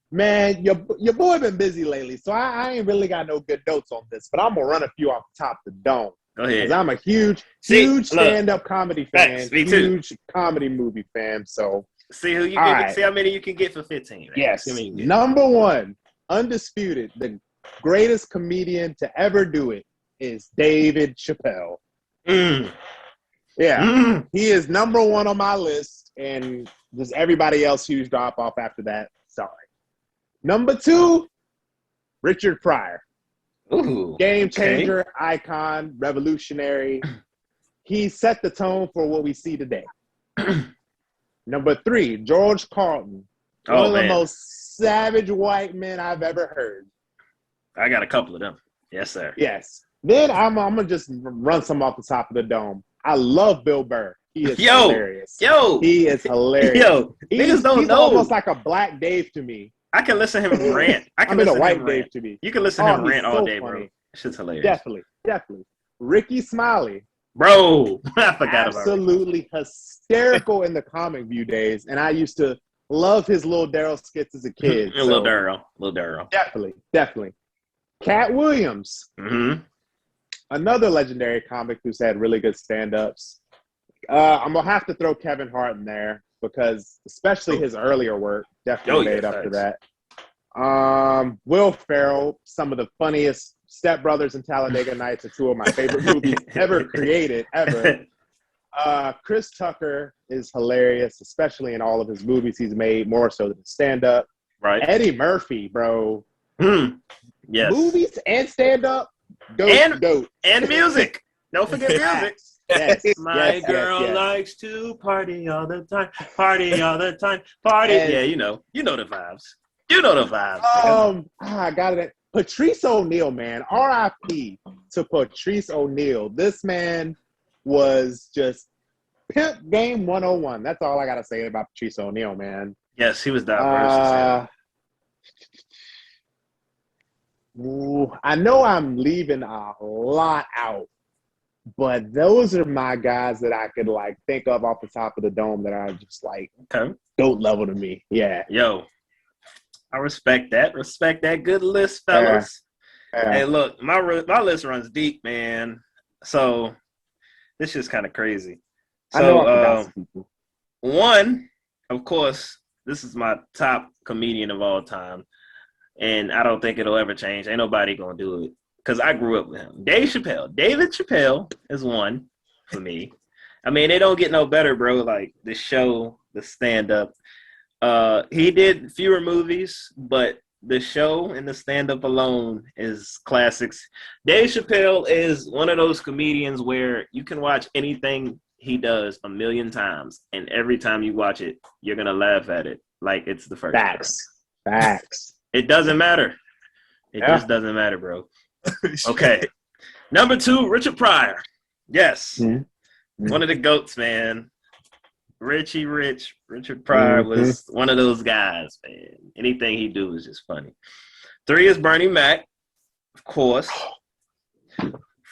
Man, your boy been busy lately, so I ain't really got no good notes on this, but I'm gonna run a few off the top of the dome. Go ahead. Because I'm a huge stand-up comedy fan, Facts, me too. huge comedy movie fan. So see who you can get, see how many you can get for 15. Right? Yes. Number one, undisputed, the greatest comedian to ever do it is David Chappelle. Yeah. He is number one on my list, and just everybody else huge drop off after that. Sorry. Number two, Richard Pryor. Ooh, game changer, icon, revolutionary. He set the tone for what we see today. Number three, George Carlin. One of the most savage white men I've ever heard. I got a couple of them. Yes, sir. Yes. Then I'm gonna just run some off the top of the dome. I love Bill Burr. He is hilarious. He is hilarious. Niggas don't he's know. Almost like a Black Dave to me. I can listen to him rant. I mean, a white Dave to me. You can listen to him rant all day, funny. bro. Shit's hilarious. Definitely. Ricky Smiley. Bro, I forgot about it. Absolutely hysterical in the comic view days. And I used to love his Little Daryl skits as a kid. Little Daryl. Definitely. Cat Williams. Mm-hmm. Another legendary comic who's had really good stand-ups. I'm going to have to throw Kevin Hart in there because especially his earlier work definitely made up for that. Will Ferrell, some of the funniest Step Brothers and Talladega Nights are two of my favorite movies ever created, ever. Chris Tucker is hilarious, especially in all of his movies he's made, more so than stand-up. Right. Eddie Murphy, bro. Yes. Movies and stand-up, dope. And music. Don't forget music. Yes. My girl likes to party all the time. Party all the time. Party. And, yeah, you know the vibes. I got it. Patrice O'Neal, man. R.I.P. to Patrice O'Neal. This man was just pimp game 101. That's all I got to say about Patrice O'Neal, man. Yes, he was diverse. I know I'm leaving a lot out, but those are my guys that I could think of off the top of the dome that are just goat level to me. Yeah. Yo, I respect that. Respect that good list, fellas. Hey, look, my list runs deep, man. So this is kind of crazy. So one, of course, this is my top comedian of all time. And I don't think it'll ever change. Ain't nobody gonna do it. Because I grew up with him. David Chappelle is one for me. I mean, they don't get no better, bro. Like the show, the stand-up. He did fewer movies, but the show and the stand-up alone is classics. Dave Chappelle is one of those comedians where you can watch anything he does 1,000,000 times, and every time you watch it, you're gonna laugh at it like it's the first time. Facts. It doesn't matter. It just doesn't matter, bro. Okay. Number two, Richard Pryor. Yes. One of the GOATs, man. Richard Pryor was one of those guys, man. Anything he do is just funny. 3 is Bernie Mac, of course.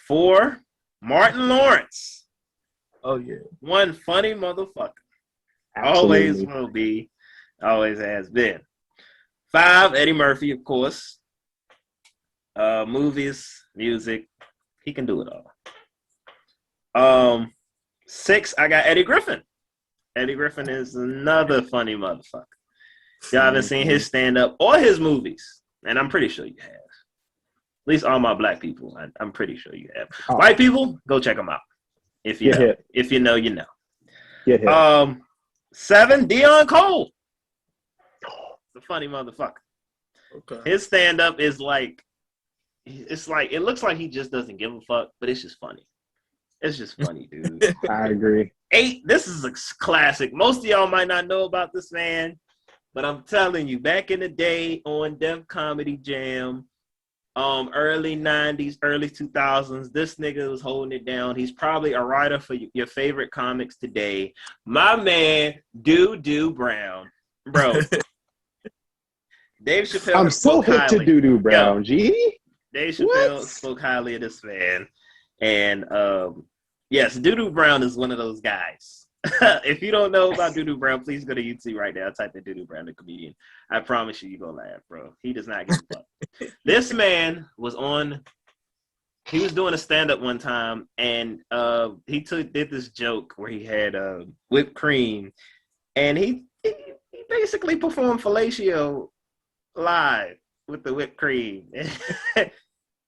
4, Martin Lawrence. Oh, yeah. One funny motherfucker. Absolutely. Always will be. Always has been. 5, Eddie Murphy, of course. Movies, music. He can do it all. 6, I got Eddie Griffin. Eddie Griffin is another funny motherfucker. Y'all haven't seen his stand-up or his movies, and I'm pretty sure you have. At least all my black people, I'm pretty sure you have. White people, go check them out. If you know. If you know, you know. Get hit. 7, Dion Cole. The funny motherfucker. Okay. His stand-up is like it's like it looks like he just doesn't give a fuck, but it's just funny. It's just funny, dude. I agree. 8. This is a classic. Most of y'all might not know about this man, but I'm telling you, back in the day on Def Comedy Jam, early 90s, early 2000s, this nigga was holding it down. He's probably a writer for your favorite comics today. My man, Doo Brown. Bro. Dave Chappelle. I'm so hip to Doo Brown, G. Dave Chappelle spoke highly of this man. And yes, Doo Brown is one of those guys. If you don't know about Doo Brown, please go to YouTube right now. Type in Doo Brown, the comedian. I promise you, you're going to laugh, bro. He does not give a fuck. This man was he was doing a stand-up one time, and he did this joke where he had whipped cream, and he basically performed fellatio live with the whipped cream.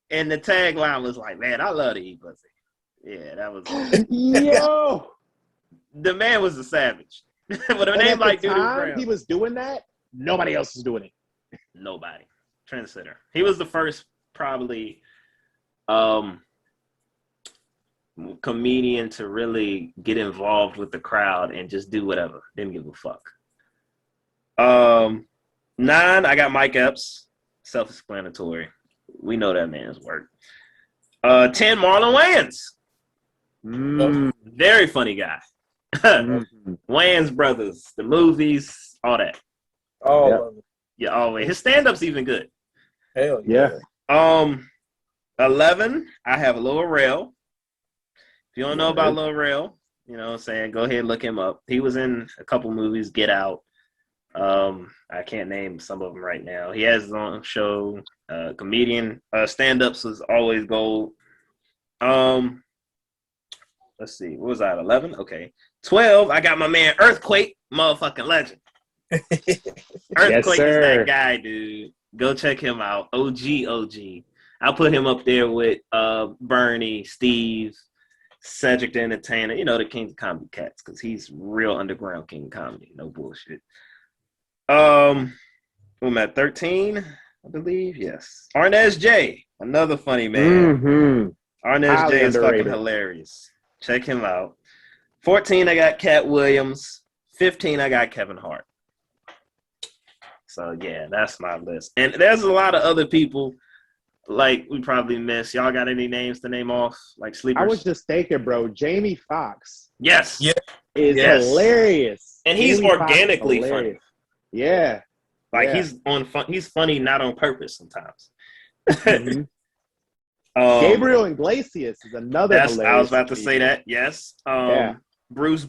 And the tagline was like, man, I love to eat pussy. Yeah, that was Yo. The man was a savage. With a name like Doo Brown, he was doing that. Nobody else was doing it. Nobody. Trendsetter. He was the first probably comedian to really get involved with the crowd and just do whatever. Didn't give a fuck. 9, I got Mike Epps. Self-explanatory. We know that man's work. 10, Marlon Wayans. Very funny guy. Wayans Brothers, the movies, all that. Oh, yeah, always. His stand-up's even good. Hell yeah. 11, I have Lil Rel. If you don't know about Lil Rel, you know what I'm saying, go ahead and look him up. He was in a couple movies, Get Out. I can't name some of them right now. He has his own show, comedian. Stand-ups was always gold. Let's see, what was that, 11? Okay. 12, I got my man Earthquake, motherfucking legend. Earthquake is that guy, dude. Go check him out. OG. I'll put him up there with Bernie, Steve, Cedric the Entertainer, you know, the King of Comedy Cats, because he's real underground king of comedy. No bullshit. I'm at 13, I believe. Yes. Arnez J, another funny man. Arnez J is fucking hilarious. Check him out. 14, I got Cat Williams. 15, I got Kevin Hart. So yeah, that's my list. And there's a lot of other people like we probably missed. Y'all got any names to name off? Like sleepers? I was just thinking, bro. Jamie Foxx. Yes. Yeah. Is hilarious. And he's Jamie organically funny. Yeah. Like he's funny not on purpose sometimes. Gabriel Iglesias is another hilarious. I was about to say that. Yes. Bruce.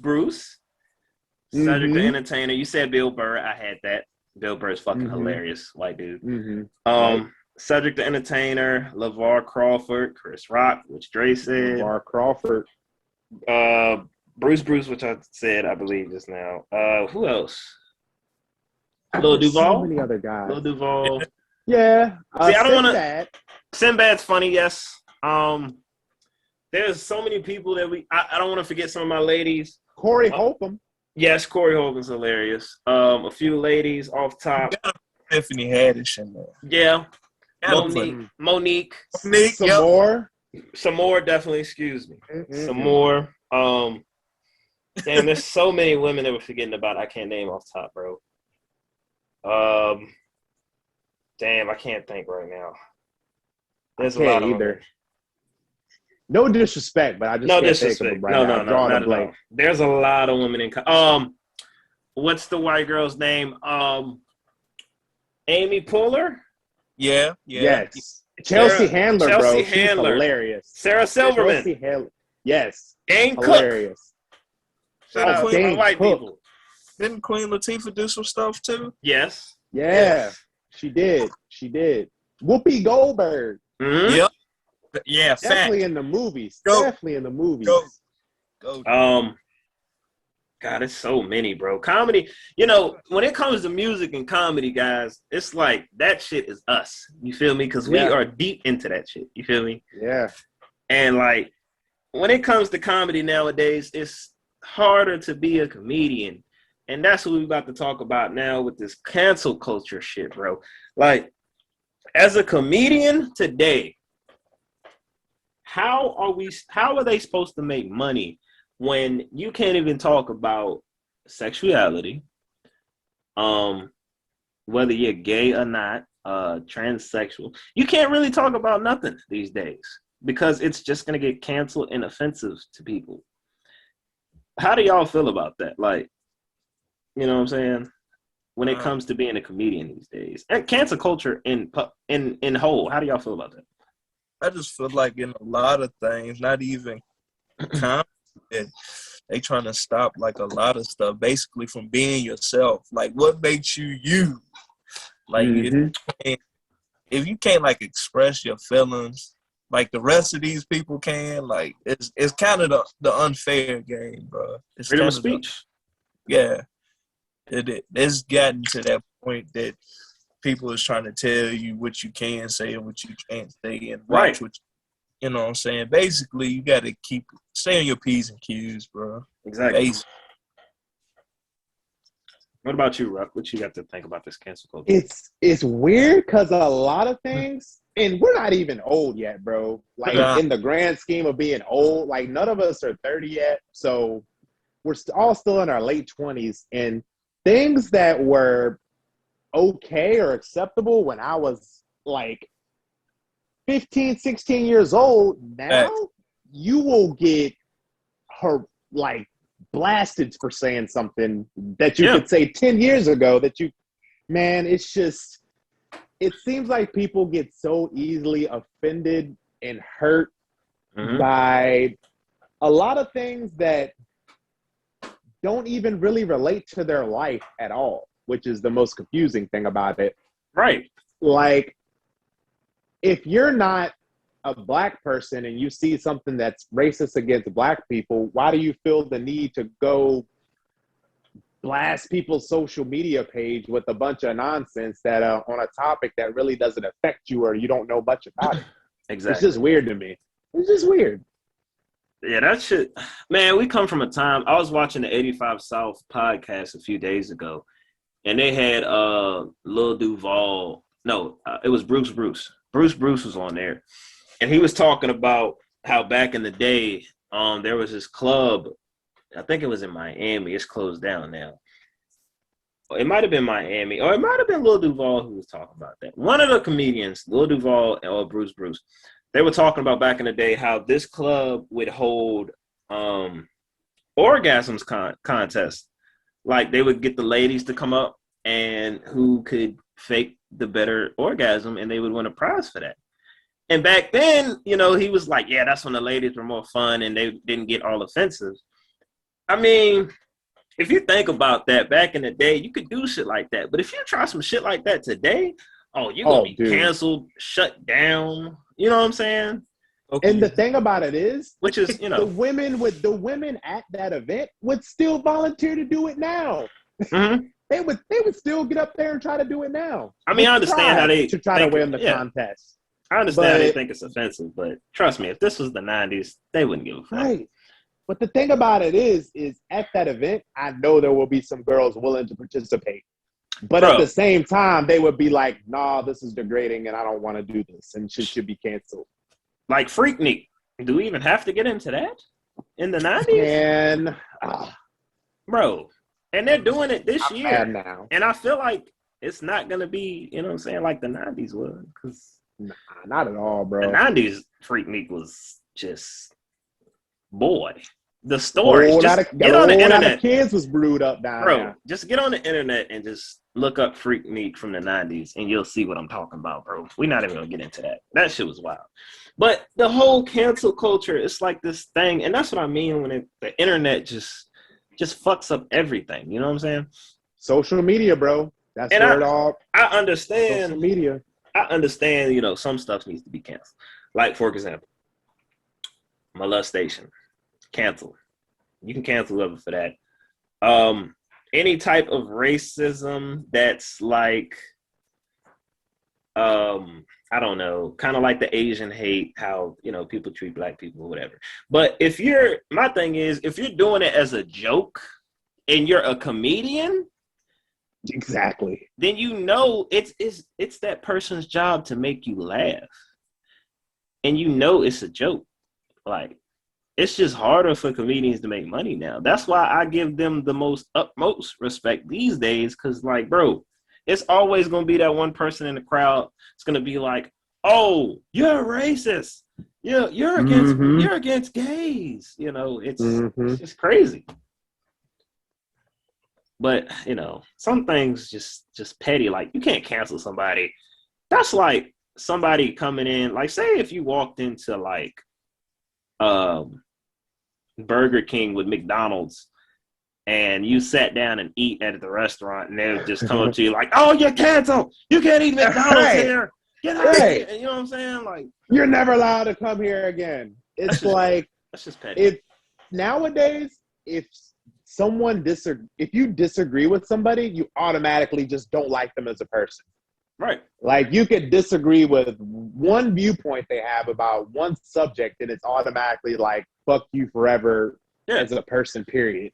Cedric the Entertainer. You said Bill Burr. I had that. Bill Burr's fucking hilarious, white dude. Cedric the Entertainer, LeVar Crawford, Chris Rock, which Dre said. LeVar Crawford. Bruce, which I said, I believe just now. Who else? Lil Duval. So many other guys. Lil Duval. Yeah. See, I don't want to. Sinbad's funny, yes. There's so many people that I don't want to forget some of my ladies. Corey Holcomb. Yes, Corey Holcomb's hilarious. A few ladies off top. Tiffany Haddish in there. Yeah. Monique. Some more, definitely, excuse me. Some more. Damn, there's so many women that we're forgetting about. I can't name off top, bro. Damn, I can't think right now. There's a lot of either. No disrespect, but I just can't think of them right now. Not at all. There's a lot of women in. What's the white girl's name? Amy Poehler. Yeah. Yes. Chelsea Handler, bro. She's hilarious. Sarah Silverman. Yes. Dane hilarious. Cook. Shout out to white people. Didn't Queen Latifah do some stuff too? Yes. Yeah. She did. Whoopi Goldberg. Yep. Yeah, definitely in the movies. Definitely in the movies. Go. God, it's so many, bro. Comedy, you know, when it comes to music and comedy, guys, it's like that shit is us. You feel me? Because we are deep into that shit. You feel me? Yeah. And like, when it comes to comedy nowadays, it's harder to be a comedian. And that's what we're about to talk about now with this cancel culture shit, bro. Like, as a comedian today, how are they supposed to make money when you can't even talk about sexuality, whether you're gay or not, transsexual? You can't really talk about nothing these days because it's just going to get canceled and offensive to people. How do y'all feel about that? Like, you know what I'm saying? When it comes to being a comedian these days, and cancel culture in whole, how do y'all feel about that? I just feel like in a lot of things, not even comedy, they trying to stop like a lot of stuff, basically from being yourself. Like, what makes you you? Like, if you can't like express your feelings like the rest of these people can, like it's kind of the unfair game, bro. It's freedom of speech. It's gotten to that point that people is trying to tell you what you can say and what you can't say and watch what you know what I'm saying. Basically, you got to stay on your P's and Q's, bro. Exactly. Basically. What about you, Ruck? What you got to think about this cancel culture? It's weird because a lot of things, and we're not even old yet, bro. Like in the grand scheme of being old, like none of us are 30 yet, so we're all still in our late 20s, and things that were okay or acceptable when I was like 15, 16 years old, now you will get her like blasted for saying something that you could say 10 years ago that it's just, it seems like people get so easily offended and hurt by a lot of things that don't even really relate to their life at all, which is the most confusing thing about it. Right. Like, if you're not a black person and you see something that's racist against black people, why do you feel the need to go blast people's social media page with a bunch of nonsense that on a topic that really doesn't affect you or you don't know much about it? Exactly. It's just weird to me. It's just weird. Yeah, that shit. Man, we come from a time. I was watching the 85 South podcast a few days ago, and they had Lil Duval. No, it was Bruce. Bruce was on there, and he was talking about how back in the day, there was this club. I think it was in Miami. It's closed down now. It might have been Miami, or it might have been Lil Duval who was talking about that. One of the comedians, Lil Duval or Bruce, they were talking about back in the day how this club would hold orgasms contests. Like they would get the ladies to come up and who could fake the better orgasm, and they would win a prize for that. And back then, he was like, yeah, that's when the ladies were more fun and they didn't get all offensive. I mean, if you think about that, back in the day, you could do shit like that. But if you try some shit like that today, you're going to be canceled, shut down. You know what I'm saying? Okay. And the thing about it is, which is, the women at that event would still volunteer to do it now. Mm-hmm. They would still get up there and try to do it now. I mean, I understand how they try to win the contest. I understand how they think it's offensive, but trust me, if this was the 90s, they wouldn't give a fuck. Right. But the thing about it is at that event, I know there will be some girls willing to participate. But at the same time, they would be like, nah, this is degrading and I don't want to do this and should be canceled. Like Freaknik. Do we even have to get into that in the 90s? And bro, and they're doing it this year. Now. And I feel like it's not going to be, you know what I'm saying, like the 90s was. Nah, not at all, bro. The 90s Freaknik was just, boy. The story. Just get on the internet. Kids was brewed up down bro, there. Just get on the internet and just look up Freaknik from the 90s and you'll see what I'm talking about, bro. We're not even going to get into that. That shit was wild. But the whole cancel culture, it's like this thing. And that's what I mean when the internet just fucks up everything. You know what I'm saying? Social media, bro. That's where it all. I understand. Social media. I understand, some stuff needs to be canceled. Like, for example, molestation. Cancel. You can cancel whoever for that. Any type of racism that's like, I don't know, kind of like the Asian hate, how, people treat black people or whatever. But my thing is, if you're doing it as a joke and you're a comedian, exactly, then it's that person's job to make you laugh. And it's a joke. Like, it's just harder for comedians to make money now. That's why I give them the utmost respect these days. Cause like, bro, it's always gonna be that one person in the crowd. It's gonna be like, "Oh, you're racist. You're against gays." You know, it's just crazy. But you know, some things just petty. Like, you can't cancel somebody. That's like somebody coming in. Like, say if you walked into like Burger King with McDonald's and you sat down and eat at the restaurant, and they would just come up to you like, "Oh, you're canceled. You can't eat McDonald's here. Get out of here." You know what I'm saying? Like, you're never allowed to come here again. It's like, that's just petty. If nowadays, if you disagree with somebody, you automatically just don't like them as a person. Right. Like, you could disagree with one viewpoint they have about one subject, and it's automatically like, fuck you forever as a person, period.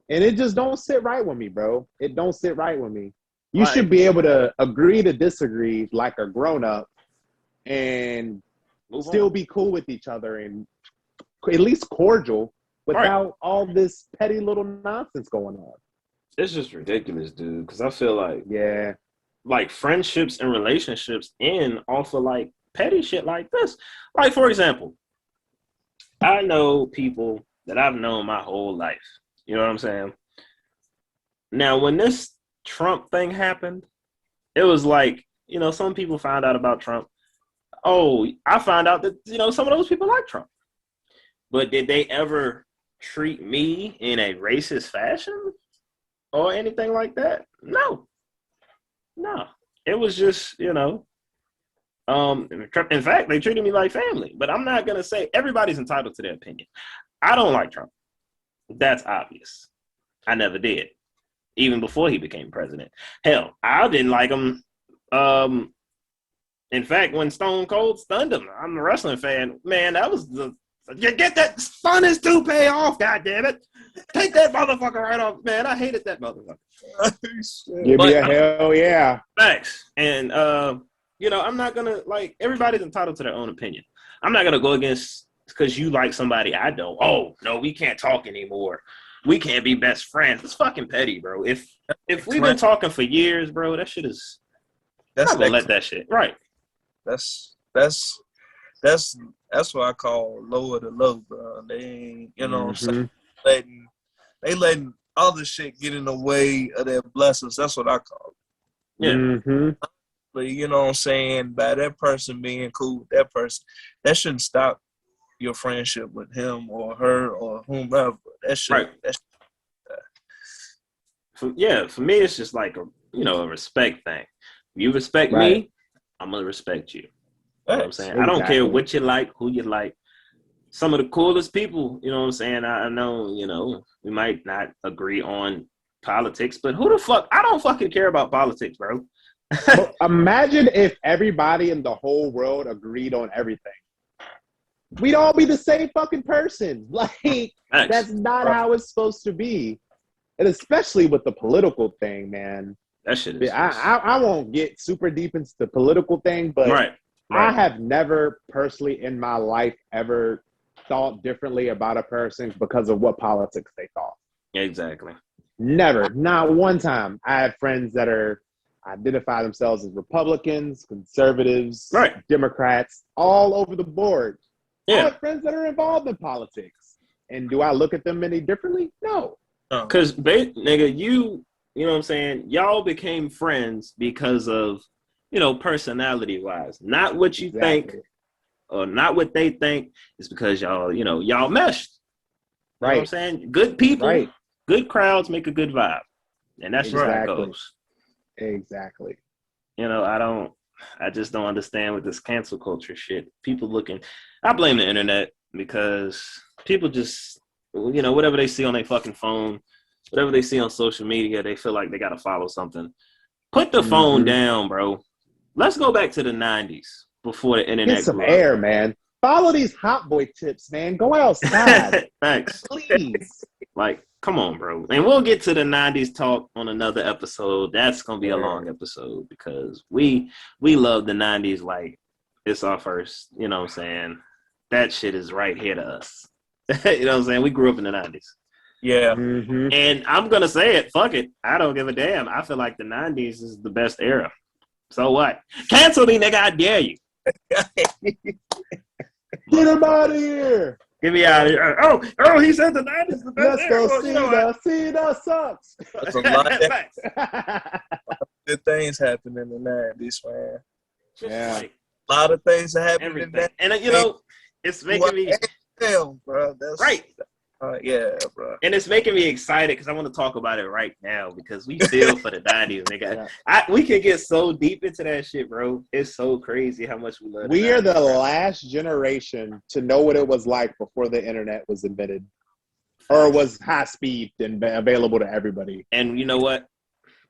And it just don't sit right with me, bro. It don't sit right with me. You should be able to agree to disagree like a grown-up and still be cool with each other and at least cordial without all this petty little nonsense going on. It's just ridiculous, dude, because I feel like friendships and relationships end off of like petty shit like this. Like, for example, I know people that I've known my whole life. You know what I'm saying? Now, when this Trump thing happened, it was like, you know, some people found out about Trump. Oh, I found out that, you know, some of those people like Trump. But did they ever treat me in a racist fashion or anything like that? No. It was just, you know, in fact, they treated me like family. But I'm not going to say everybody's entitled to their opinion. I don't like Trump. That's obvious. I never did, even before he became president. Hell, I didn't like him. In fact, when Stone Cold stunned him, I'm a wrestling fan. Man, that was get that spun his toupee off, goddammit. Take that motherfucker right off. Man, I hated that motherfucker. Give me a hell yeah. Thanks. And, you know, I'm not going to, like, everybody's entitled to their own opinion. I'm not going to go against, because you like somebody I don't. Oh, no, we can't talk anymore. We can't be best friends. It's fucking petty, bro. If we've been talking for years, bro, that shit is, I'm not going to let that shit. Right. That's what I call lower the low, bro. They ain't, you know what I'm saying? They letting other shit get in the way of their blessings. That's what I call it. Yeah. But you know what I'm saying? By that person being cool with that person, that shouldn't stop your friendship with him or her or whomever. That shit. Right. For me, it's just like a respect thing. You respect me, I'm gonna respect you. You know what I'm saying? I don't care what you like, who you like. Some of the coolest people, you know what I'm saying? I know, you know, we might not agree on politics, but who the fuck? I don't fucking care about politics, bro. Well, imagine if everybody in the whole world agreed on everything. We'd all be the same fucking person. Like, that's not how it's supposed to be. And especially with the political thing, man. That shit is I won't get super deep into the political thing, but I have never personally in my life ever thought differently about a person because of what politics they thought. Exactly. Never. Not one time. I have friends that identify themselves as Republicans, conservatives, Democrats, all over the board. I have friends that are involved in politics. And do I look at them any differently? No. Because, nigga, you know what I'm saying? Y'all became friends because of, you know, personality-wise. Not what you think or not what they think. It's because y'all meshed. You know what I'm saying? Good people, good crowds make a good vibe. And that's just how it goes. Exactly. You know, I just don't understand with this cancel culture shit. I blame the internet because people just, you know, whatever they see on their fucking phone, whatever they see on social media, they feel like they got to follow something. Put the phone down, bro. Let's go back to the 90s before the internet. Get some air, man. Follow these hot boy tips, man. Go outside. Thanks. Please. Like, come on, bro. And we'll get to the 90s talk on another episode. That's going to be a long episode because we love the 90s like it's our first, you know what I'm saying? that shit is right here to us. You know what I'm saying? We grew up in the 90s. Yeah. Mm-hmm. And I'm going to say it. Fuck it. I don't give a damn. I feel like the 90s is the best era. So what? Cancel me, nigga. I dare you. Get him out of here. Get me out of here. Oh, he said the 90s is the best Let's era. go Well, see you know what? the sucks. That's a lot of Facts. good things happened in the 90s, man. Just Yeah. like A lot of things that happened in everything. that. And, you know, it's making me... Damn, bro. That's Right. Yeah, bro. And it's making me excited because I want to talk about it right now because we feel for the 90s, nigga. We can get so deep into that shit, bro. It's so crazy how much we love We are the 90s, bro. last generation to know what it was like before the internet was invented or was high speed and available to everybody. And you know what?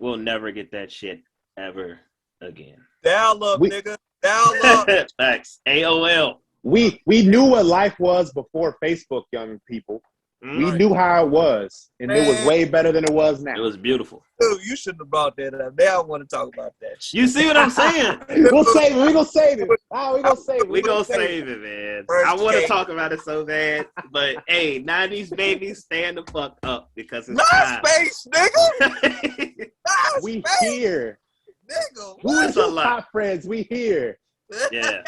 We'll never get that shit ever again. Dial up, We- nigga. Dial up. Facts. AOL. We knew what life was before Facebook, young people. We Mm. knew how it was, and it was way better than it was It now. was beautiful. Dude, you shouldn't have brought that up. Now I want to talk about that shit. You see what I'm saying? We'll save it. We're going to save it. Oh, we're going to save it. We gonna save it, man. First I want to game. talk about it so bad, but hey, 90s babies, stand the fuck up because it's time. MySpace, nigga. We MySpace, here. nigga. Who is That's a your lot. top friends? We here. Yeah,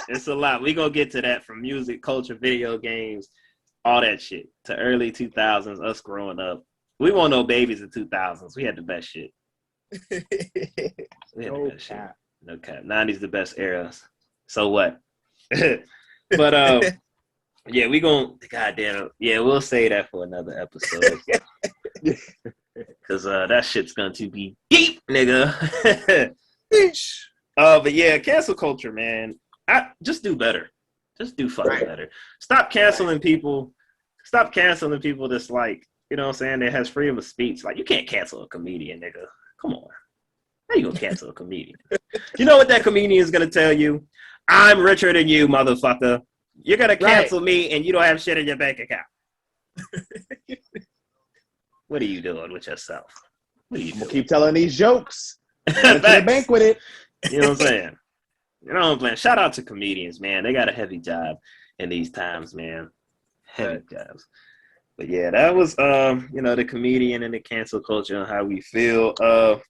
it's a lot. We gonna get to that from music, culture, video games, all that shit to early 2000s. Us growing up, we weren't no babies in 2000s. We had the best shit. We had the No best shit. cap. No cap. 90s the best eras. So what? But yeah, we gonna goddamn yeah, we'll say that for another episode. Cause that shit's going to be deep, nigga. But yeah, cancel culture, man. Just do better. Just do fucking better. Stop canceling people. Stop canceling people that's like, you know what I'm saying, that has freedom of speech. Like, you can't cancel a comedian, nigga. Come on. How you gonna cancel a comedian? You know what that comedian is gonna tell you? I'm richer than you, motherfucker. You're gonna cancel me and you don't have shit in your bank account. What are you doing with yourself? What are you I'm doing? gonna keep telling these jokes. Get to the Facts. bank with it. You know what I'm saying? You know what I'm saying? Shout out to comedians, man. They got a heavy job in these times, man. Heavy jobs. But yeah, that was you know, the comedian and the cancel culture and how we feel.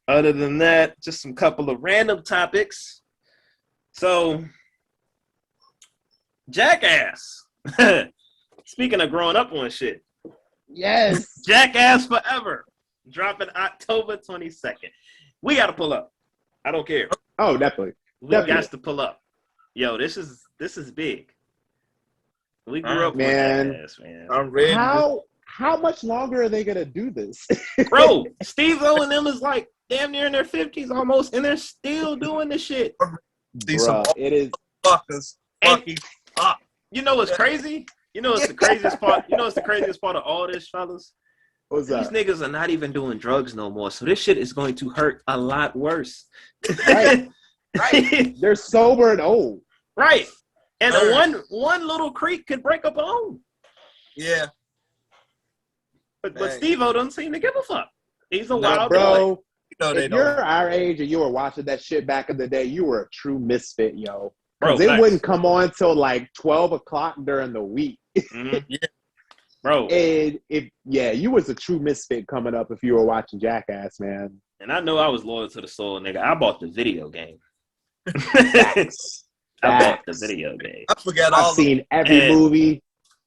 Other than that, just some couple of random topics. So, Jackass. Speaking of growing up on shit. Yes. Jackass Forever. Dropping October 22nd. We gotta pull up. I don't care. Oh, definitely. We Definitely. got to pull up. Yo, this is big. We grew up Man. with Jackass, man. I'm ready. How much longer are they gonna do this? Bro, Steve O and them is like damn near in their 50s almost, and they're still doing this shit. See some Bruh, it is. fuckers. And- Fucking up. You know what's crazy? You know what's the craziest part? You know what's the craziest part of all this, fellas? What's These up? niggas are not even doing drugs no more, so this shit is going to hurt a lot worse. Right. Right. They're sober and old. Right. And Right. one little creek could break a bone. Yeah. But Dang. Steve-O doesn't seem to give a fuck. He's a No, wild boy. Bro, You know they if you're don't. our age and you were watching that shit back in the day, you were a true misfit, yo. Bro, Because it facts. wouldn't come on till like 12 o'clock during the week. Mhm. Yeah. Bro, And you was a true misfit coming up if you were watching Jackass, man. and I know I was loyal to the soul, nigga. I bought the video game. Facts. I bought the Facts. video game. I forgot I've all the seen every And- movie.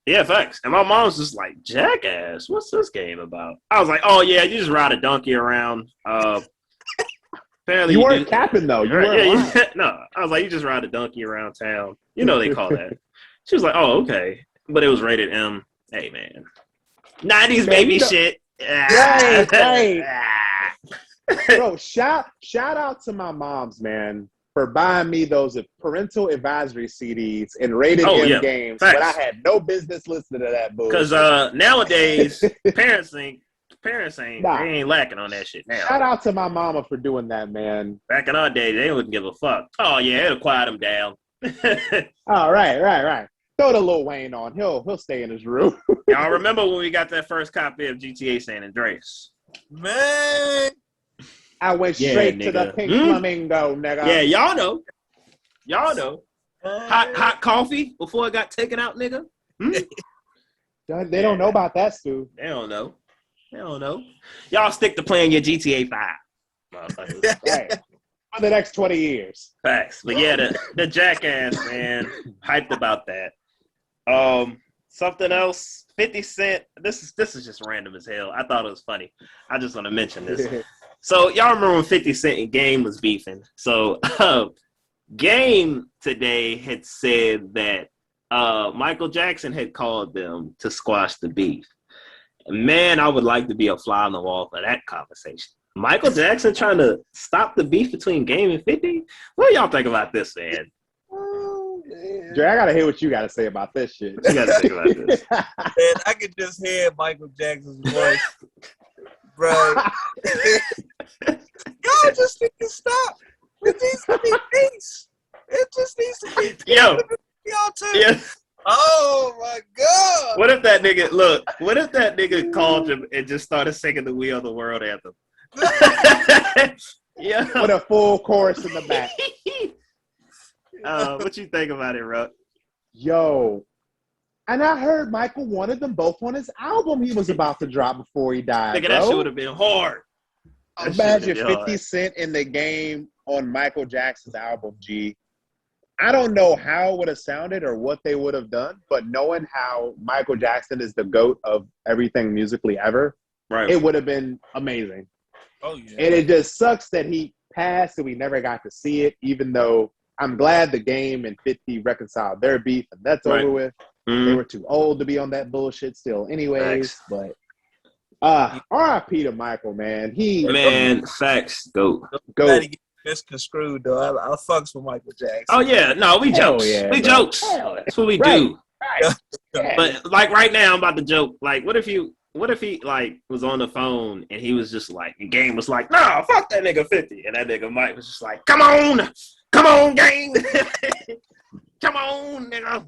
Yeah, facts. And my mom's just like, Jackass, what's this game about? I was like, oh yeah, you just ride a donkey around. Apparently You do- weren't capping though. You Right, weren't yeah, lying. no, I was like, you just ride a donkey around town. You know they call that. She was like, oh, okay. But it was rated M. Hey, man. 90s Man, baby you know- shit. Right, right. Ah. Bro, shout out to my moms, man, for buying me those parental advisory CDs and rated Oh, M yeah. games. Facts. But I had no business listening to that bullshit. Because nowadays, parents ain't, Nah. they ain't lacking on that shit now. Shout out to my mama for doing that, man. Back in our day, they wouldn't give a fuck. Oh, yeah, it'll quiet them down. Oh, right. Throw the Lil Wayne on. He'll stay in his room. Y'all remember when we got that first copy of GTA San Andreas? man. I went Yeah, straight to the nigga. Pink Hmm? Flamingo, nigga. Yeah, y'all know. Y'all know. Hot coffee before it got taken out, nigga. They don't know about that, Stu. They don't know. Y'all stick to playing your GTA 5, motherfuckers. Right. For the next 20 years. Facts. But yeah, the Jackass, man, hyped about that. Something else, 50 Cent. This is just random as hell. I thought it was funny. I just want to mention this. So y'all remember when 50 Cent and Game was beefing? So Game today had said that Michael Jackson had called them to squash the beef. Man, I would like to be a fly on the wall for that conversation. Michael Jackson trying to stop the beef between Game and 50? What do y'all think about this, man? Dre, I gotta hear what you gotta say about this shit. You gotta think about this. Man, I could just hear Michael Jackson's voice. Bro. Y'all just need to stop. It needs to be peace. It just needs to be peace. Yo. Y'all too. Yeah. Oh my God. What if that nigga called him and just started singing the We Are the World anthem? Yeah. With a full chorus in the back. What you think about it, Ruck? Yo. And I heard Michael wanted them both on his album he was about to drop before he died. Nigga, that shit would have been hard. Imagine 50 Cent in the Game on Michael Jackson's album, G. I don't know how it would have sounded or what they would have done, but knowing how Michael Jackson is the GOAT of everything musically ever, right, it would have been amazing. Oh, yeah. And it just sucks that he passed and we never got to see it, even though I'm glad the Game and 50 reconciled their beef and that's over with. Mm-hmm. They were too old to be on that bullshit still anyways. Facts. But R.I.P. to Michael, man. Facts. Go. Misconstrued though. I fucks with Michael Jackson. Oh yeah, no, we jokes. Yeah, we jokes. That's what we do. Right. Yeah. But like right now, I'm about to joke. Like, what if he like was on the phone and he was just like, the Game was like, nah, fuck that nigga 50, and that nigga Mike was just like, come on, gang, come on, nigga.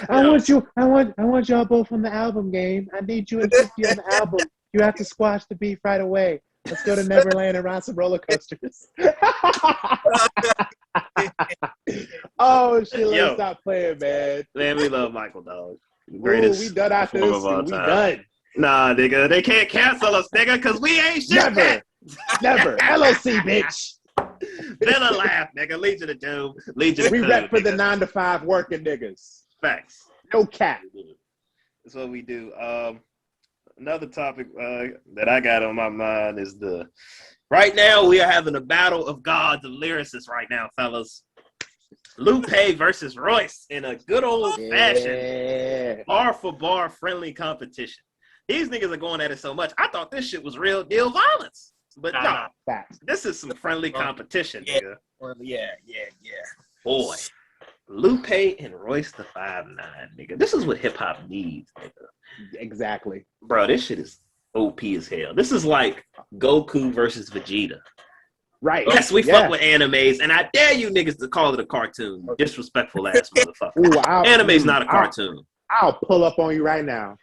I want y'all both on the album, Game. I need you and 50 on the album. You have to squash the beef right away. Let's go to Neverland and ride some roller coasters. Oh, shit, let's stop playing, man. Man, we love Michael, dog. Greatest. We done after this. We done. Nah, nigga, they can't cancel us, nigga, because we ain't shit. Never. LOC, bitch. Villa laugh, nigga. Legion of Doom. We rep for the 9-to-5 working niggas. Facts. No cap. That's what we do. Another topic that I got on my mind is right now we are having a battle of gods of lyricists right now, fellas. Lupe versus Royce in a good old fashioned bar for bar friendly competition. These niggas are going at it so much. I thought this shit was real deal violence. But no, this is some friendly competition, nigga. Yeah. Boy. Lupe and Royce the 5'9", nigga. This is what hip hop needs, nigga. Exactly. Bro, this shit is OP as hell. This is like Goku versus Vegeta. Right. Yes, we fuck with animes, and I dare you niggas to call it a cartoon. Disrespectful ass motherfucker. Anime's not a cartoon. I'll pull up on you right now.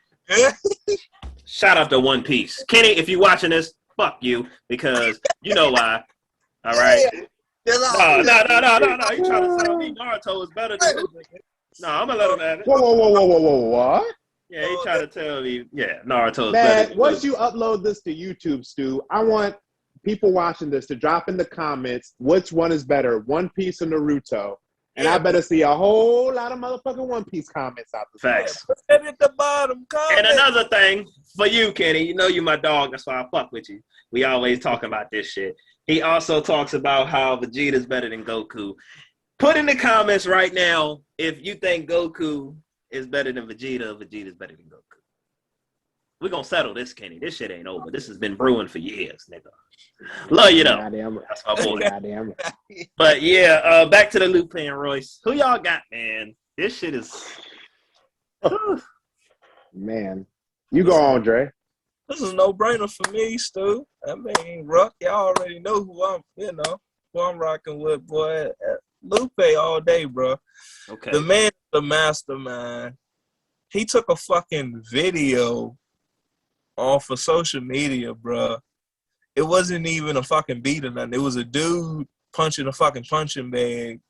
Shout out to One Piece. Kenny, if you watching this, fuck you, because you know why. All right? No. You trying to tell me Naruto is better than this nigga? No, I'm gonna let him have it. Whoa, what? Yeah, he tried to tell me, Naruto is better. Man, once you upload this to YouTube, Stu, I want people watching this to drop in the comments which one is better, One Piece or Naruto. And I better see a whole lot of motherfucking One Piece comments out there. Facts. Put it at the bottom. Comment. And another thing for you, Kenny, you know you my dog, that's why I fuck with you. We always talk about this shit. He also talks about how Vegeta's better than Goku. Put in the comments right now if you think Goku is better than Vegeta, Vegeta's better than Goku. We're gonna settle this, Kenny. This shit ain't over. This has been brewing for years, nigga. Love you though. That's my boy. But yeah, back to the Lupe and Royce. Who y'all got, man? This shit is man. You go on, Dre. This is no brainer for me, Stu. I mean, Ruck, y'all already know who I'm rocking with, boy. Lupe all day, bro. Okay. The man, the mastermind. He took a fucking video off of social media, bro. It wasn't even a fucking beat or nothing. It was a dude punching a fucking punching bag.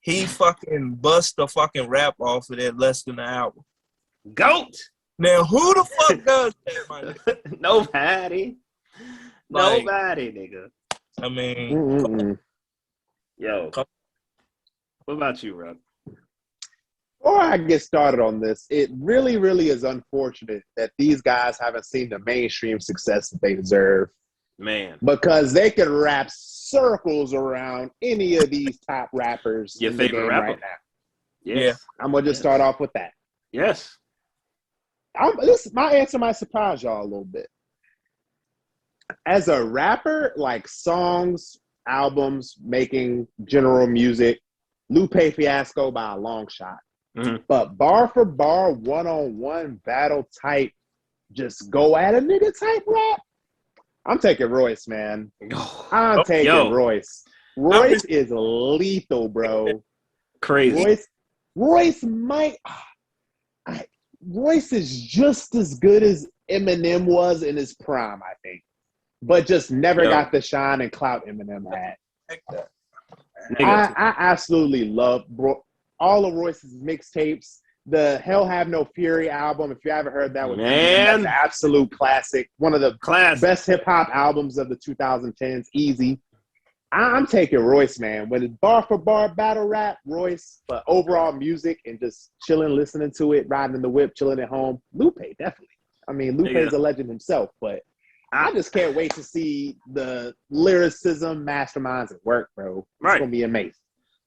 He fucking bust the fucking rap off of that less than an hour. GOAT. Now, who the fuck does that, my nigga? Nobody. Like, Nobody, nigga. I mean, Yo. What about you, Rob? Before I get started on this, it really, really is unfortunate that these guys haven't seen the mainstream success that they deserve. Man. Because they could wrap circles around any of these top rappers Your in the favorite game rapper? right now. Yes. Yeah. I'm going to just start off with that. Yes. My answer might surprise y'all a little bit. As a rapper, like songs, albums, making general music, Lupe Fiasco by a long shot. Mm-hmm. But bar for bar, one-on-one battle type, just go at a nigga type rap, I'm taking Royce, man. I'm taking Royce. Royce is lethal, bro. Crazy. Royce is just as good as Eminem was in his prime, I think. But just never got the shine and clout Eminem had. I absolutely love all of Royce's mixtapes. The Hell Have No Fury album, if you haven't heard that one, that's an absolute classic. One of the best hip-hop albums of the 2010s, easy. I'm taking Royce, man. When it's bar for bar battle rap, Royce, but overall music and just chilling, listening to it, riding in the whip, chilling at home, Lupe, definitely. I mean, Lupe is a legend himself, but I just can't wait to see the lyricism masterminds at work, bro. It's going to be amazing.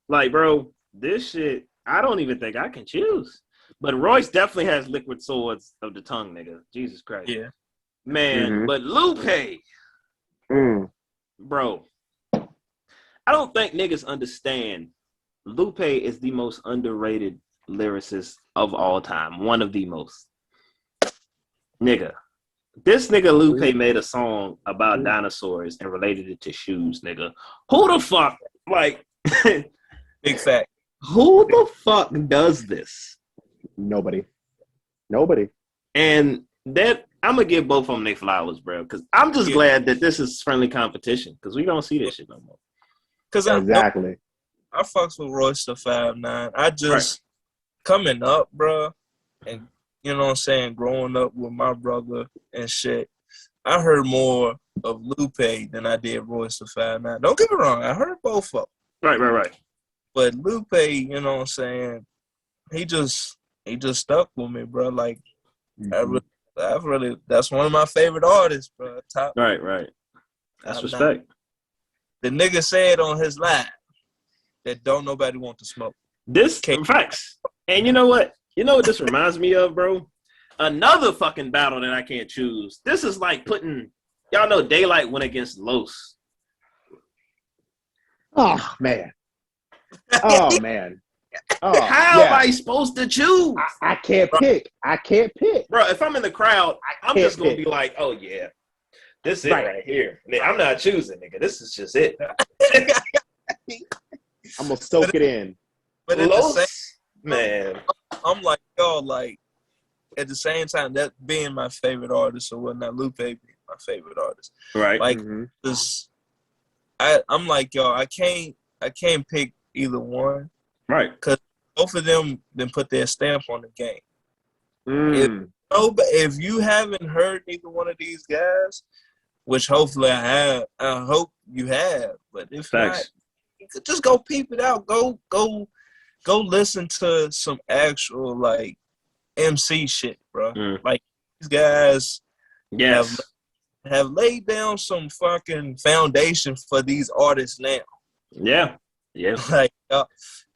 Like, bro, this shit, I don't even think I can choose. But Royce definitely has liquid swords of the tongue, nigga. Jesus Christ. Yeah. Man, but Lupe, bro, I don't think niggas understand Lupe is the most underrated lyricist of all time. One of the most. Nigga. This nigga Lupe made a song about dinosaurs and related it to shoes, nigga. Who the fuck, like, big fact. Who the fuck does this? Nobody. And that, I'm going to give both of them their flowers, bro, because I'm just glad that this is friendly competition, because we don't see this shit no more. Exactly. I fucks with Royce the 5'9". I just, coming up, bro, and you know what I'm saying, growing up with my brother and shit, I heard more of Lupe than I did Royce the 5'9". Don't get me wrong, I heard both of them. Right. But Lupe, you know what I'm saying, he just stuck with me, bro. Like, I really, that's one of my favorite artists, bro. Top. Right. That's respect. The nigga said on his live that don't nobody want to smoke. This facts. And you know what? You know what this reminds me of, bro? Another fucking battle that I can't choose. This is like putting, y'all know Daylight went against Los. Oh, man. How am I supposed to choose? I can't pick. Bro, if I'm in the crowd, I'm just going to be like, oh, yeah. This is it right here. I'm not choosing, nigga. This is just it. I'm going to soak it in. But at Los, the same, man. I'm like, yo, like, at the same time, that being my favorite artist or whatnot, Lupe being my favorite artist. Right. Like, I'm like, yo, I can't pick either one. Right. Because both of them then put their stamp on the game. If you haven't heard either one of these guys, which hopefully I have, I hope you have, but if not, you could just go peep it out. Go listen to some actual, like, MC shit, bro. Like, these guys have laid down some fucking foundation for these artists now. Yeah. Like,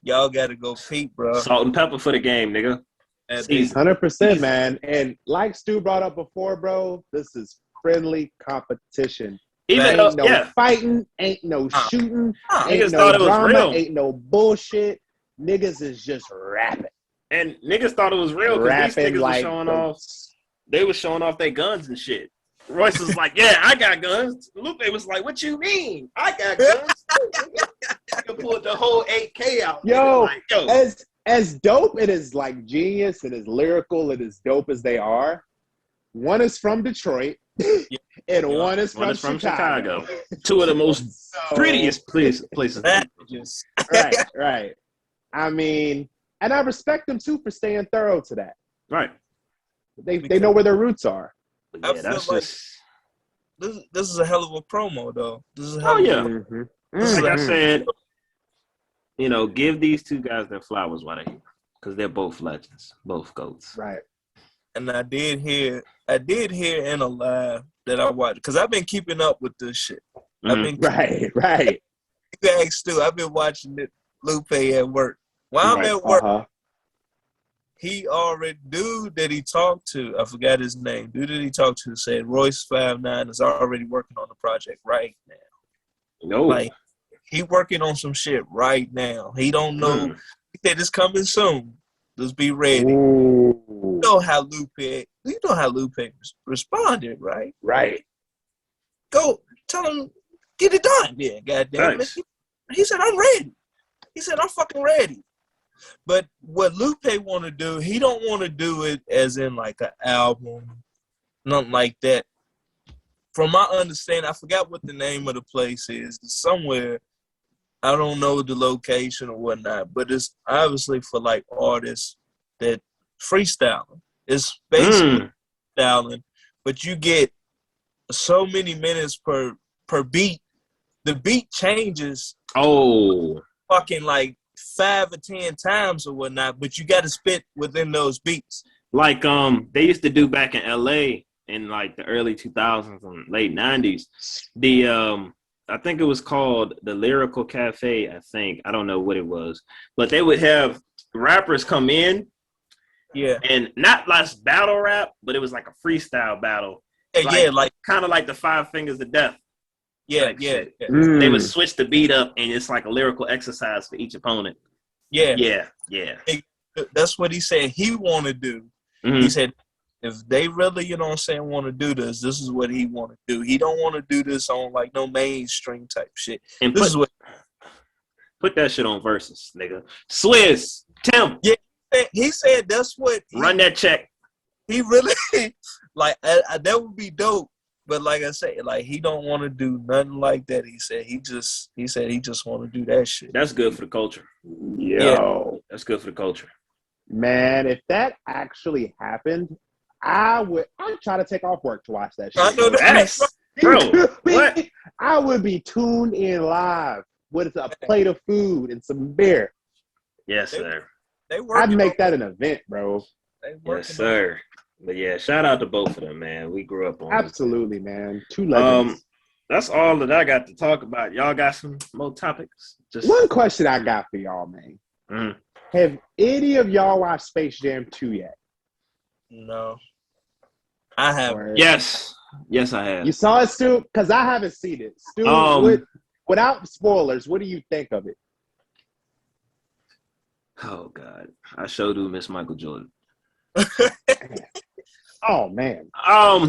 y'all got to go peep, bro. Salt and pepper for the game, nigga. 100%, man. And like Stu brought up before, bro, this is friendly competition. Ain't no fighting, ain't no shooting, ain't no drama, ain't no bullshit. Niggas is just rapping. And niggas thought it was real because these niggas were showing off. They were showing off their guns and shit. Royce was like, yeah, I got guns. Lupe was like, what you mean? I got guns. You pulled the whole 8K out. Yo, as dope it is, like, genius, it is lyrical, it is dope as they are. One is from Detroit, and one is from Chicago. Two of the most prettiest places. Right. I mean, and I respect them too for staying thorough to that. Right. They know where their roots are. I feel like this is a hell of a promo, though. This is a hell of like I said, you know, give these two guys their flowers while they're here, because they're both legends, both GOATs. Right. And I did hear in a live that I watched, because I've been keeping up with this shit. I've been right. You ask Stu, I've been watching it, Lupe at work. While I'm at work, he already, dude that he talked to, I forgot his name, dude that he talked to said Royce 5'9" is already working on the project right now. No. Like, he working on some shit right now. He don't know. He said it's coming soon. Just be ready. Ooh. You know how Lupe responded, right? Right. Go tell him, get it done. Yeah, goddamn it. He said, I'm ready. He said, I'm fucking ready. But what Lupe want to do, he don't want to do it as in like an album, nothing like that. From my understanding, I forgot what the name of the place is. It's somewhere, I don't know the location or whatnot, but it's obviously for like artists that freestyling. It's basically freestyling, but you get so many minutes per beat. The beat changes. Fucking like 5 or 10 times or whatnot, but you got to spit within those beats. Like they used to do back in LA in like the early 2000s and late 90s. The I think it was called the Lyrical Cafe. I don't know what it was, but they would have rappers come in, and not like battle rap, but it was like a freestyle battle. Like kind of like the 5 Fingers of Death. They would switch the beat up, and it's like a lyrical exercise for each opponent. That's what he said he want to do. He said if they really, you know what I'm saying, want to do this is what he want to do. He don't want to do this on like no mainstream type shit. And this is what put that shit on Versus, nigga. Swizz, Tim. Yeah, he said that's what run that check. He really like that would be dope. But like I said, like he don't want to do nothing like that. He said he just want to do that shit. That's good for the culture. That's good for the culture. Man, if that actually happened, I'd try to take off work to watch that shit. I know that. Bro, what? I would be tuned in live with a plate of food and some beer. Yes, sir. I'd make that an event, bro. Yes, sir. But yeah, shout out to both of them, man. We grew up on absolutely, man. 2 legends. That's all that I got to talk about. Y'all got some more topics? Just one question I got for y'all, man. Have any of y'all watched Space Jam 2 yet? No. I have. Yes, I have. You saw it, Stu? Because I haven't seen it. Stu, without spoilers, what do you think of it? Oh, God. I sure do miss Michael Jordan. Oh man. No.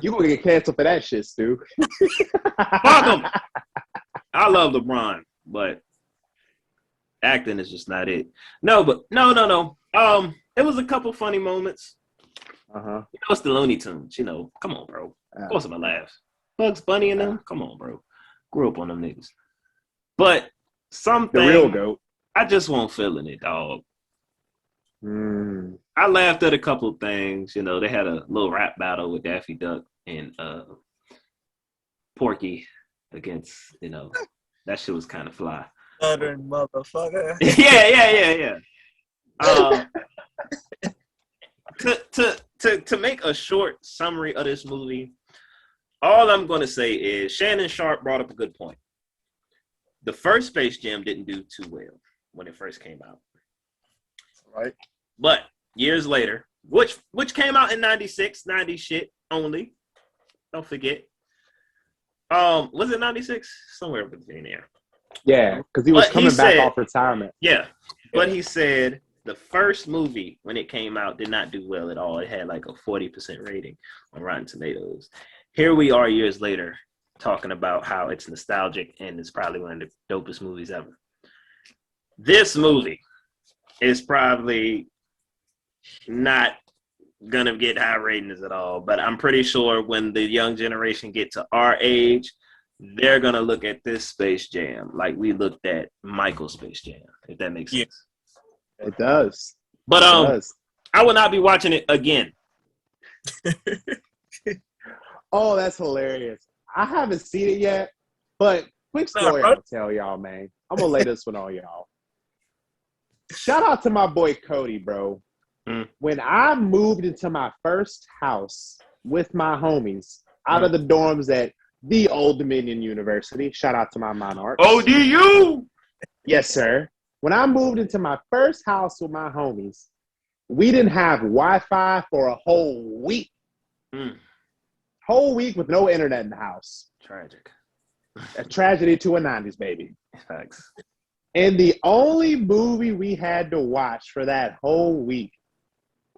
You gonna get canceled for that shit, Stu. Fuck him. I love LeBron, but acting is just not it. No. It was a couple funny moments. You know, it's the Looney Tunes. You know, come on, bro. Of course, I'm gonna laugh. Bugs Bunny and them. Come on, bro. Grew up on them niggas. But something the real GOAT. I just won't feeling it, dog. I laughed at a couple of things. You know, they had a little rap battle with Daffy Duck and Porky against, you know, that shit was kind of fly. Southern motherfucker. Yeah. To make a short summary of this movie, all I'm going to say is Shannon Sharp brought up a good point. The first Space Jam didn't do too well when it first came out. Right. But years later, which came out in 96, 90 shit only. Don't forget. Was it 96? Somewhere between there. Yeah, because he was coming back off retirement. Yeah. But he said the first movie, when it came out, did not do well at all. It had like a 40% rating on Rotten Tomatoes. Here we are years later talking about how it's nostalgic and it's probably one of the dopest movies ever. This movie is probably not gonna get high ratings at all. But I'm pretty sure when the young generation get to our age, they're gonna look at this Space Jam like we looked at Michael's Space Jam, if that makes sense. It does. But It does. I will not be watching it again. Oh, that's hilarious. I haven't seen it yet, but quick story I'm gonna tell y'all, man. I'm gonna lay this one on y'all. Shout out to my boy Cody, bro. When I moved into my first house with my homies out of the dorms at the Old Dominion University, shout out to my monarchs. ODU! Yes, sir. When I moved into my first house with my homies, we didn't have Wi-Fi for a whole week. Whole week with no internet in the house. Tragic. A tragedy to a 90s baby. Thanks. And the only movie we had to watch for that whole week,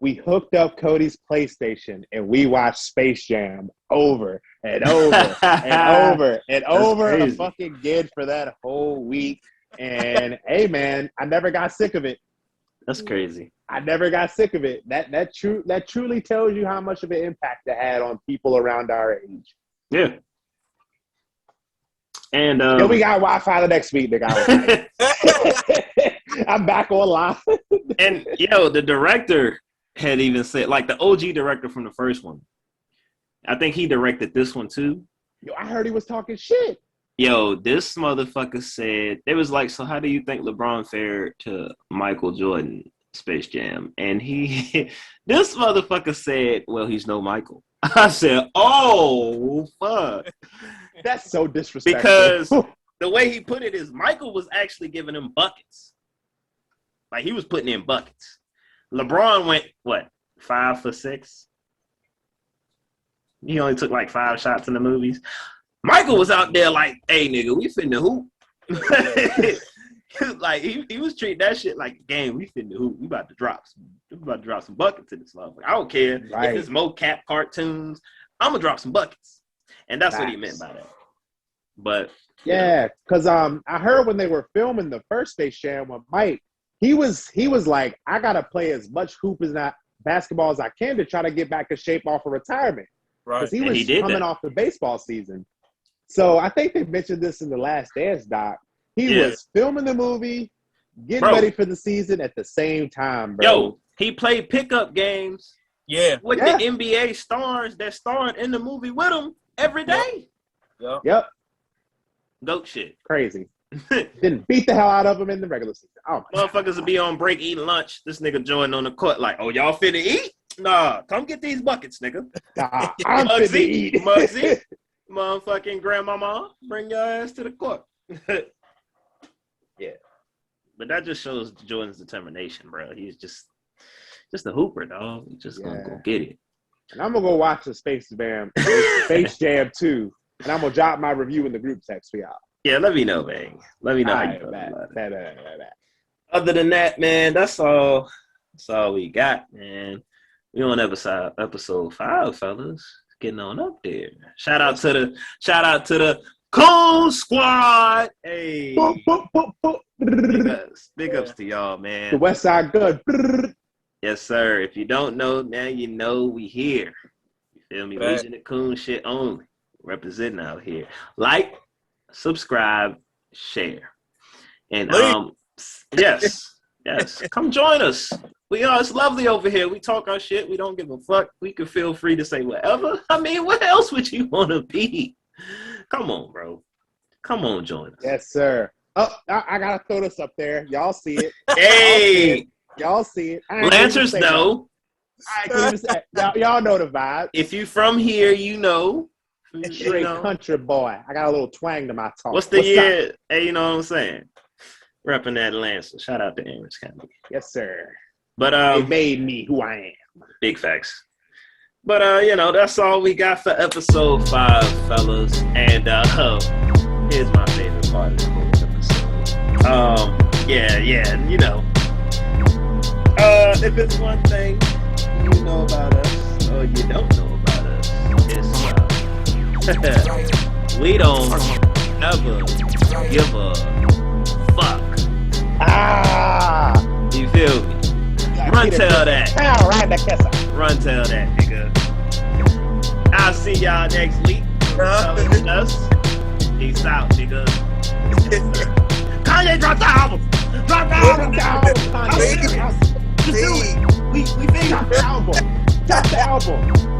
we hooked up Cody's PlayStation and we watched Space Jam over and over and over and over crazy. fucking again for that whole week. And hey, man, I never got sick of it. That's crazy. I never got sick of it. That truly tells you how much of an impact it had on people around our age. Yeah. And we got Wi-Fi the next week. I'm back online. And the director had even said, like the OG director from the first one, I think he directed this one too. Yo, I heard he was talking shit. Yo, this motherfucker said, it was like, so how do you think LeBron fared to Michael Jordan Space Jam? And this motherfucker said, well, he's no Michael. I said, oh, fuck. That's so disrespectful. Because the way he put it is Michael was actually giving him buckets. Like he was putting in buckets. LeBron went, 5 for 6? He only took like 5 shots in the movies. Michael was out there like, hey, nigga, we finna hoop. Like, he was treating that shit like a game. We finna hoop. We about to drop some buckets in this motherfucker. I don't care if it's mocap cartoons. I'm going to drop some buckets. And that's what he meant by that. But yeah, because I heard when they were filming the first Space Jam with Mike, he was like, I gotta play as much basketball as I can to try to get back in shape off of retirement. Right. Because he was coming off the baseball season. So I think they mentioned this in the Last Dance doc. He was filming the movie, getting ready for the season at the same time, bro. Yo, he played pickup games with the NBA stars that starred in the movie with him every day. Yep. Goat shit. Crazy. Didn't beat the hell out of him in the regular season. Oh, motherfuckers would be on break eating lunch. This nigga joined on the court like, oh, y'all finna eat? Nah, come get these buckets, nigga. Nah, I'm finna eat. Muggsy, motherfucking grandmama, bring your ass to the court. Yeah. But that just shows Jordan's determination, bro. He's just a hooper, dog. He's just gonna go get it. And I'm gonna go watch the Space Jam 2, and I'm gonna drop my review in the group text for y'all. Yeah, let me know, man. Let me know how you feel about it. Other than that, man, that's all we got, man. We on episode 5, fellas. Getting on up there. Shout out to the COON SQUAD. Hey. Big ups to y'all, man. The West Side Gun. Yes, sir. If you don't know, now you know we here. You feel me? Right. Legion of Coon shit only. Representing out here. Like, subscribe, share. And yes. Come join us. It's lovely over here. We talk our shit. We don't give a fuck. We can feel free to say whatever. I mean, what else would you want to be? Come on, bro. Come on, join us. Yes, sir. Oh, I gotta throw this up there. Y'all see it. Hey. Y'all see it. Lancers know. Y'all know the vibe. If you from here, you know. Straight country boy. I got a little twang to my talk. What's the year? Hey, you know what I'm saying? Repping that Lancer. Shout out to Amos County. Yes, sir. But it made me who I am. Big facts. But that's all we got for episode 5, fellas. And here's my favorite part of the whole episode. If it's one thing you know about us or you don't know about us, it's we don't ever give a fuck. You feel me? Run tell that. Ride that kessa. Run tell that, nigga. I'll see y'all next week. With us. Peace out, nigga. Kanye dropped the album. Drop the album. Kanye. We Drop the album. Drop the album.